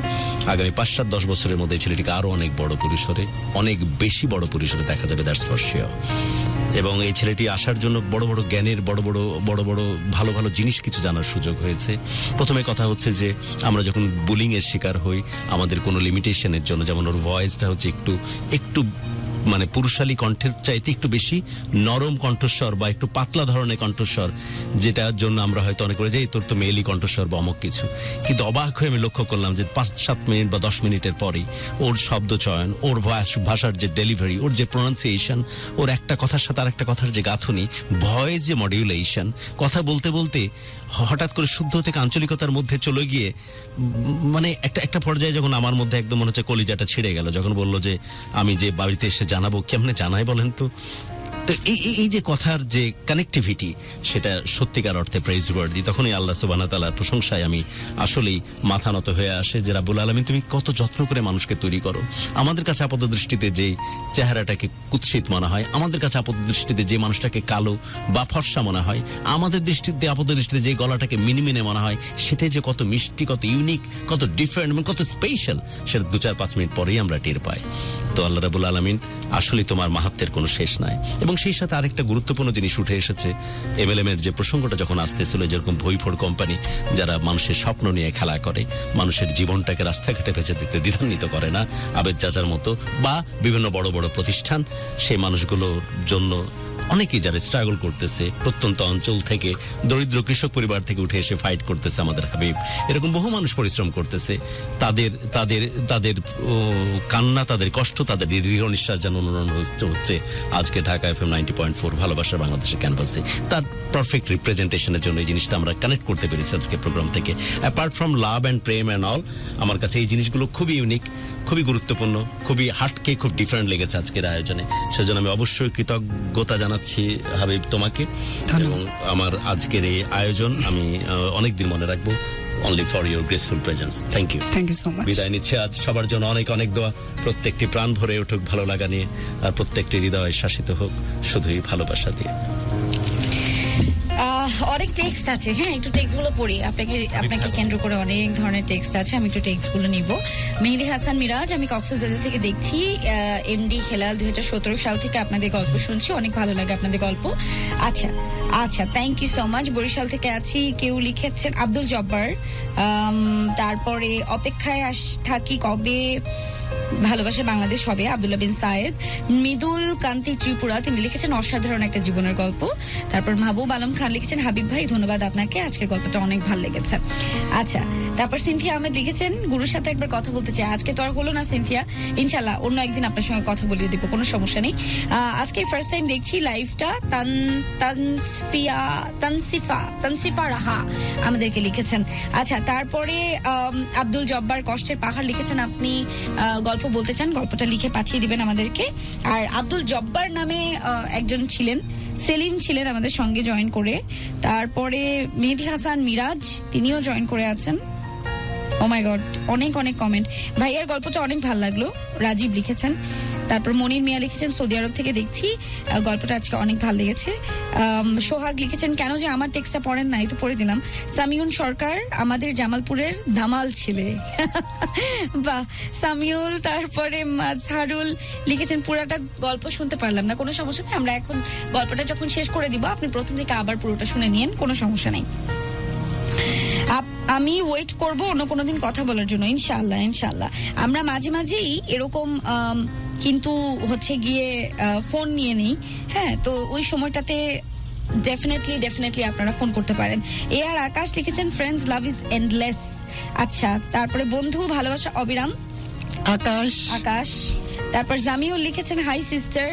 আগামী 5-7-10 বছরের মধ্যে এই ছেলেটিকে আরো অনেক বড় পরিসরে, অনেক বেশি বড় পরিসরে দেখা যাবে, দ্যাটস ফর শিওর। এবং এই ছেলেটি আসার জন্য বড় বড় জ্ঞানের বড় বড় ভালো ভালো জিনিস কিছু জানার সুযোগ হয়েছে। প্রথমে কথা হচ্ছে যে আমরা যখন বুলিং এর শিকার হই আমাদের কোনো লিমিটেশনের জন্য, যেমন ওর ভয়েসটা হচ্ছে একটু মানে পুরুষালী কণ্ঠের চাইতে একটু বেশি নরম কণ্ঠস্বর বা একটু পাতলা ধরনের কণ্ঠস্বর, যেটার জন্য আমরা হয়তো অনেক করে যাই তোর তো মেয়েলি কণ্ঠস্বর বা অমুক কিছু। কিন্তু অবাক হয়ে আমি লক্ষ্য করলাম যে 5-7 মিনিট বা 10 মিনিটের পরেই ওর শব্দ চয়ন, ওর ভাষার যে ডেলিভারি, ওর যে প্রোনাউন্সিয়েশন, ওর একটা কথার সাথে আর একটা কথার যে গাঁথুনি, ভয়েস যে মডিউলেশন, কথা বলতে বলতে হঠাৎ করে শুদ্ধ থেকে আঞ্চলিকতার মধ্যে চলে গিয়ে মানে একটা পর্যায়ে যখন আমার মধ্যে একদম মনে হচ্ছে কলিজাটা ছিঁড়ে গেল যখন বললো যে আমি যে বাড়িতে এসে জানাবো। কেমনে জানাই বলেন তো? তো এই যে কথার যে কানেক্টিভিটি, সেটা সত্যিকার অর্থে প্রেইজ ওয়ার্দি। তখনই আল্লাহ সুবহানাহু ওয়া তাআলার প্রশংসায় আমি আসলেই মাথা নত হয়ে আসে যে রাব্বুল আলামিন তুমি কত যত্ন করে মানুষকে তৈরি করো। আমাদের কাছে আপাত দৃষ্টিতে যে চেহারাটাকে কুৎসিত মনে হয়, আমাদের কাছে আপাত দৃষ্টিতে যে মানুষটাকে কালো বা ফর্সা মনে হয়, আমাদের দৃষ্টিতে আপাত দৃষ্টিতে যে গলাটাকে মিনিমিনে মনে হয়, সেটাই যে কত মিষ্টি, কত ইউনিক, কত ডিফারেন্ট এবং কত স্পেশাল, সেটা 2-4-5 মিনিট পরেই আমরা টের পাই। তো আল্লাহ রাব্বুল আলামিন আসলে তোমার মাহাত্ম্যের কোনো শেষ নাই। এবং সেই সাথে আরেকটা গুরুত্বপূর্ণ জিনিস উঠে এসেছে, MLM এর যে প্রসঙ্গটা যখন আসতেছিল, যেরকম ভইফোড় কোম্পানি যারা মানুষের স্বপ্ন নিয়ে খেলা করে, মানুষের জীবনটাকে রাস্তাঘাটে বেঁচে দিতে দ্বিধান্বিত করে না, আবেদ চাচার মতো বা বিভিন্ন বড় বড় প্রতিষ্ঠান, সেই মানুষগুলোর জন্য অনেকেই যারা স্ট্রাগল করতেছে, প্রত্যন্ত অঞ্চল থেকে দরিদ্র কৃষক পরিবার থেকে উঠে এসে ফাইট করতেছে আমাদের হাবিব, এরকম বহু মানুষ পরিশ্রম করতেছে। তাদের তাদের তাদের কান্না, তাদের কষ্ট, তাদের দীর্ঘ নিঃশ্বাস যেন অনুরণ হচ্ছে আজকে ঢাকা FM 90.4 ভালোবাসার বাংলাদেশের ক্যানভাসে। তার পারফেক্ট রিপ্রেজেন্টেশনের জন্য এই জিনিসটা আমরা কানেক্ট করতে পেরেছি আজকে প্রোগ্রাম থেকে। Apart from love and Prem and all, আমার কাছে এই জিনিসগুলো খুবই ইউনিক, খুবই গুরুত্বপূর্ণ, খুবই হার্টকে খুব ডিফারেন্ট লেগেছে আজকের আয়োজনে। সেজন্য আমি অবশ্যই কৃতজ্ঞতা জানাচ্ছি হাবিব তোমাকে। এবং আমার আজকের এই আয়োজন আমি অনেকদিন মনে রাখবো। only for your graceful presence. Thank you. Thank you so much. বিদায় নিচ্ছে আজ সবার জন্য অনেক অনেক দোয়া, প্রত্যেকটি প্রাণ ভরে উঠুক ভালো লাগা নিয়ে, আর প্রত্যেকটি হৃদয় শাসিত হোক শুধুই ভালোবাসা দিয়ে। অনেক টেক্সট আছে, হ্যাঁ একটু টেক্সট গুলো পড়ি। আপনাকে কেন্দ্র করে অনেক ধরনের টেক্সট আছে, আমি একটু টেক্সট গুলো নিব। মেহেদি হাসান মিরাজ, আমি কক্সবাজার থেকে দেখছি। MD হেলাল 2017 সাল থেকে আপনাদের গল্প শুনছি, অনেক ভালো লাগে আপনাদের গল্প। আচ্ছা thank you so much. Barishal থেকে আছি, কেউ লিখেছেন আব্দুল জব্বার। তারপরে অপেক্ষায় থাকি কবে ভালোবাসা বাংলাদেশ হবে, আব্দুল্লাহ বিন সায়েদ। মৃদুল কান্তি ত্রিপুরা, তিনি লিখেছেন অসাধারণ একটা জীবনের গল্প। তারপর মাহবুব আলম খান লিখেছেন হাবিব ভাই ধন্যবাদ আপনাকে, আজকের গল্পটা অনেক ভালো লেগেছে। আচ্ছা, তারপর সিনথিয়া আহমেদ লিখেছেন গুরুর সাথে একবার কথা বলতে চাই। আজকে তো আর হলো না সিনথিয়া, ইনশাল্লাহ অন্য একদিন আপনার সঙ্গে কথা বলিয়ে দিব, কোনো সমস্যা নেই। আজকে ফার্স্ট টাইম দেখছি লাইভটা। তানসিফা রাহা আমাদেরকে লিখেছেন। আচ্ছা, তারপরে আব্দুল জব্বার কষ্টের পাহাড় লিখেছেন আপনি গল্প বলতে চান, গল্পটা লিখে পাঠিয়ে দিবেন আমাদেরকে। আর আব্দুল জব্বার নামে একজন ছিলেন, সেলিম ছিলেন আমাদের সঙ্গে জয়েন করে। তারপরে মেহেদি হাসান মিরাজ, তিনিও জয়েন করে আছেন। ও মাই গড, অনেক অনেক কমেন্ট। ভাইয়ার গল্পটা অনেক ভালো লাগলো, রাজীব লিখেছেন। তারপর মনির মিয়া লিখেছেন সৌদি আরব থেকে দেখছি, গল্পটা আজকে অনেক ভালো লেগেছে। সোহাগ লিখেছেন কেন যে আমার টেক্সটটা পড়েন না, এই তো পড়ে দিলাম। সামিউন সরকার, আমাদের জামালপুরের ধামাল ছেলে। বাহ সামিউল। তারপরে মাজহারুল লিখেছেন পুরাটা গল্প শুনতে পারলাম না, কোনো সমস্যা নেই, আমরা এখন গল্পটা যখন শেষ করে দিব আপনি প্রথম থেকে আবার পুরোটা শুনে নিয়েন, কোনো সমস্যা নেই। আমি ওয়েট করব অন্য কোনো দিন কথা বলার জন্য, ইনশাআল্লাহ। আমরা মাঝে মাঝেই এরকম কিন্তু হচ্ছে গিয়ে ফোন নিয়ে নেই, হ্যাঁ, তো ওই সময়টাতে ডেফিনেটলি আপনারা ফোন করতে পারেন। আর আকাশ লিখেছেন ফ্রেন্ডস লাভ ইজ এন্ডলেস। আচ্ছা, তারপরে বন্ধু ভালোবাসা অবিরাম, আকাশ। তারপর জামিউল লিখেছেন hi sister,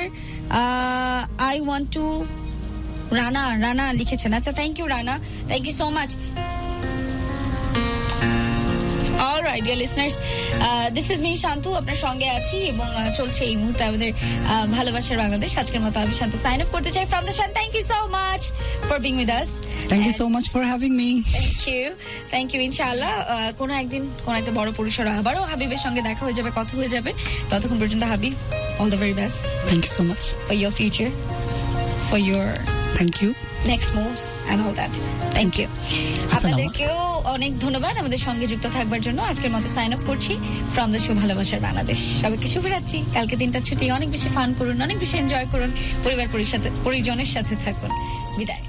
I want to. Rana লিখেছেন। আচ্ছা, thank you Rana, thank you so much. Alright dear listeners, this is me Shantu, আপনার সঙ্গে আছি এবং চলছে এই মুহূর্তে আমাদের ভালোবাসার বাংলাদেশ। আজকের মতো আমি শান্ত সাইন অফ করতে চাই from the Shan. Thank you so much for being with us. Thank you so much for having me. Thank you. ইনশাআল্লাহ কোনো একদিন কোনো একটা বড় পরিসরে আবারও হাবিবের সঙ্গে দেখা হয়ে যাবে, কথা হয়ে যাবে। ততক্ষণ পর্যন্ত Habib, all the very best thank you so much for your future, for your thank you. Next moves and all that. Thank you. আপনাদেরকেও অনেক ধন্যবাদ আমাদের সঙ্গে যুক্ত থাকবার জন্য। আজকের মতো সাইন অফ করছি ফ্রম দ্য শো ভালোবাসার বাংলাদেশ। সবাইকে শুভরাত্রি। কালকে দিনটা ছুটি, অনেক বেশি ফান করুন, অনেক বেশি এনজয় করুন, পরিজনের সাথে থাকুন। বিদায়।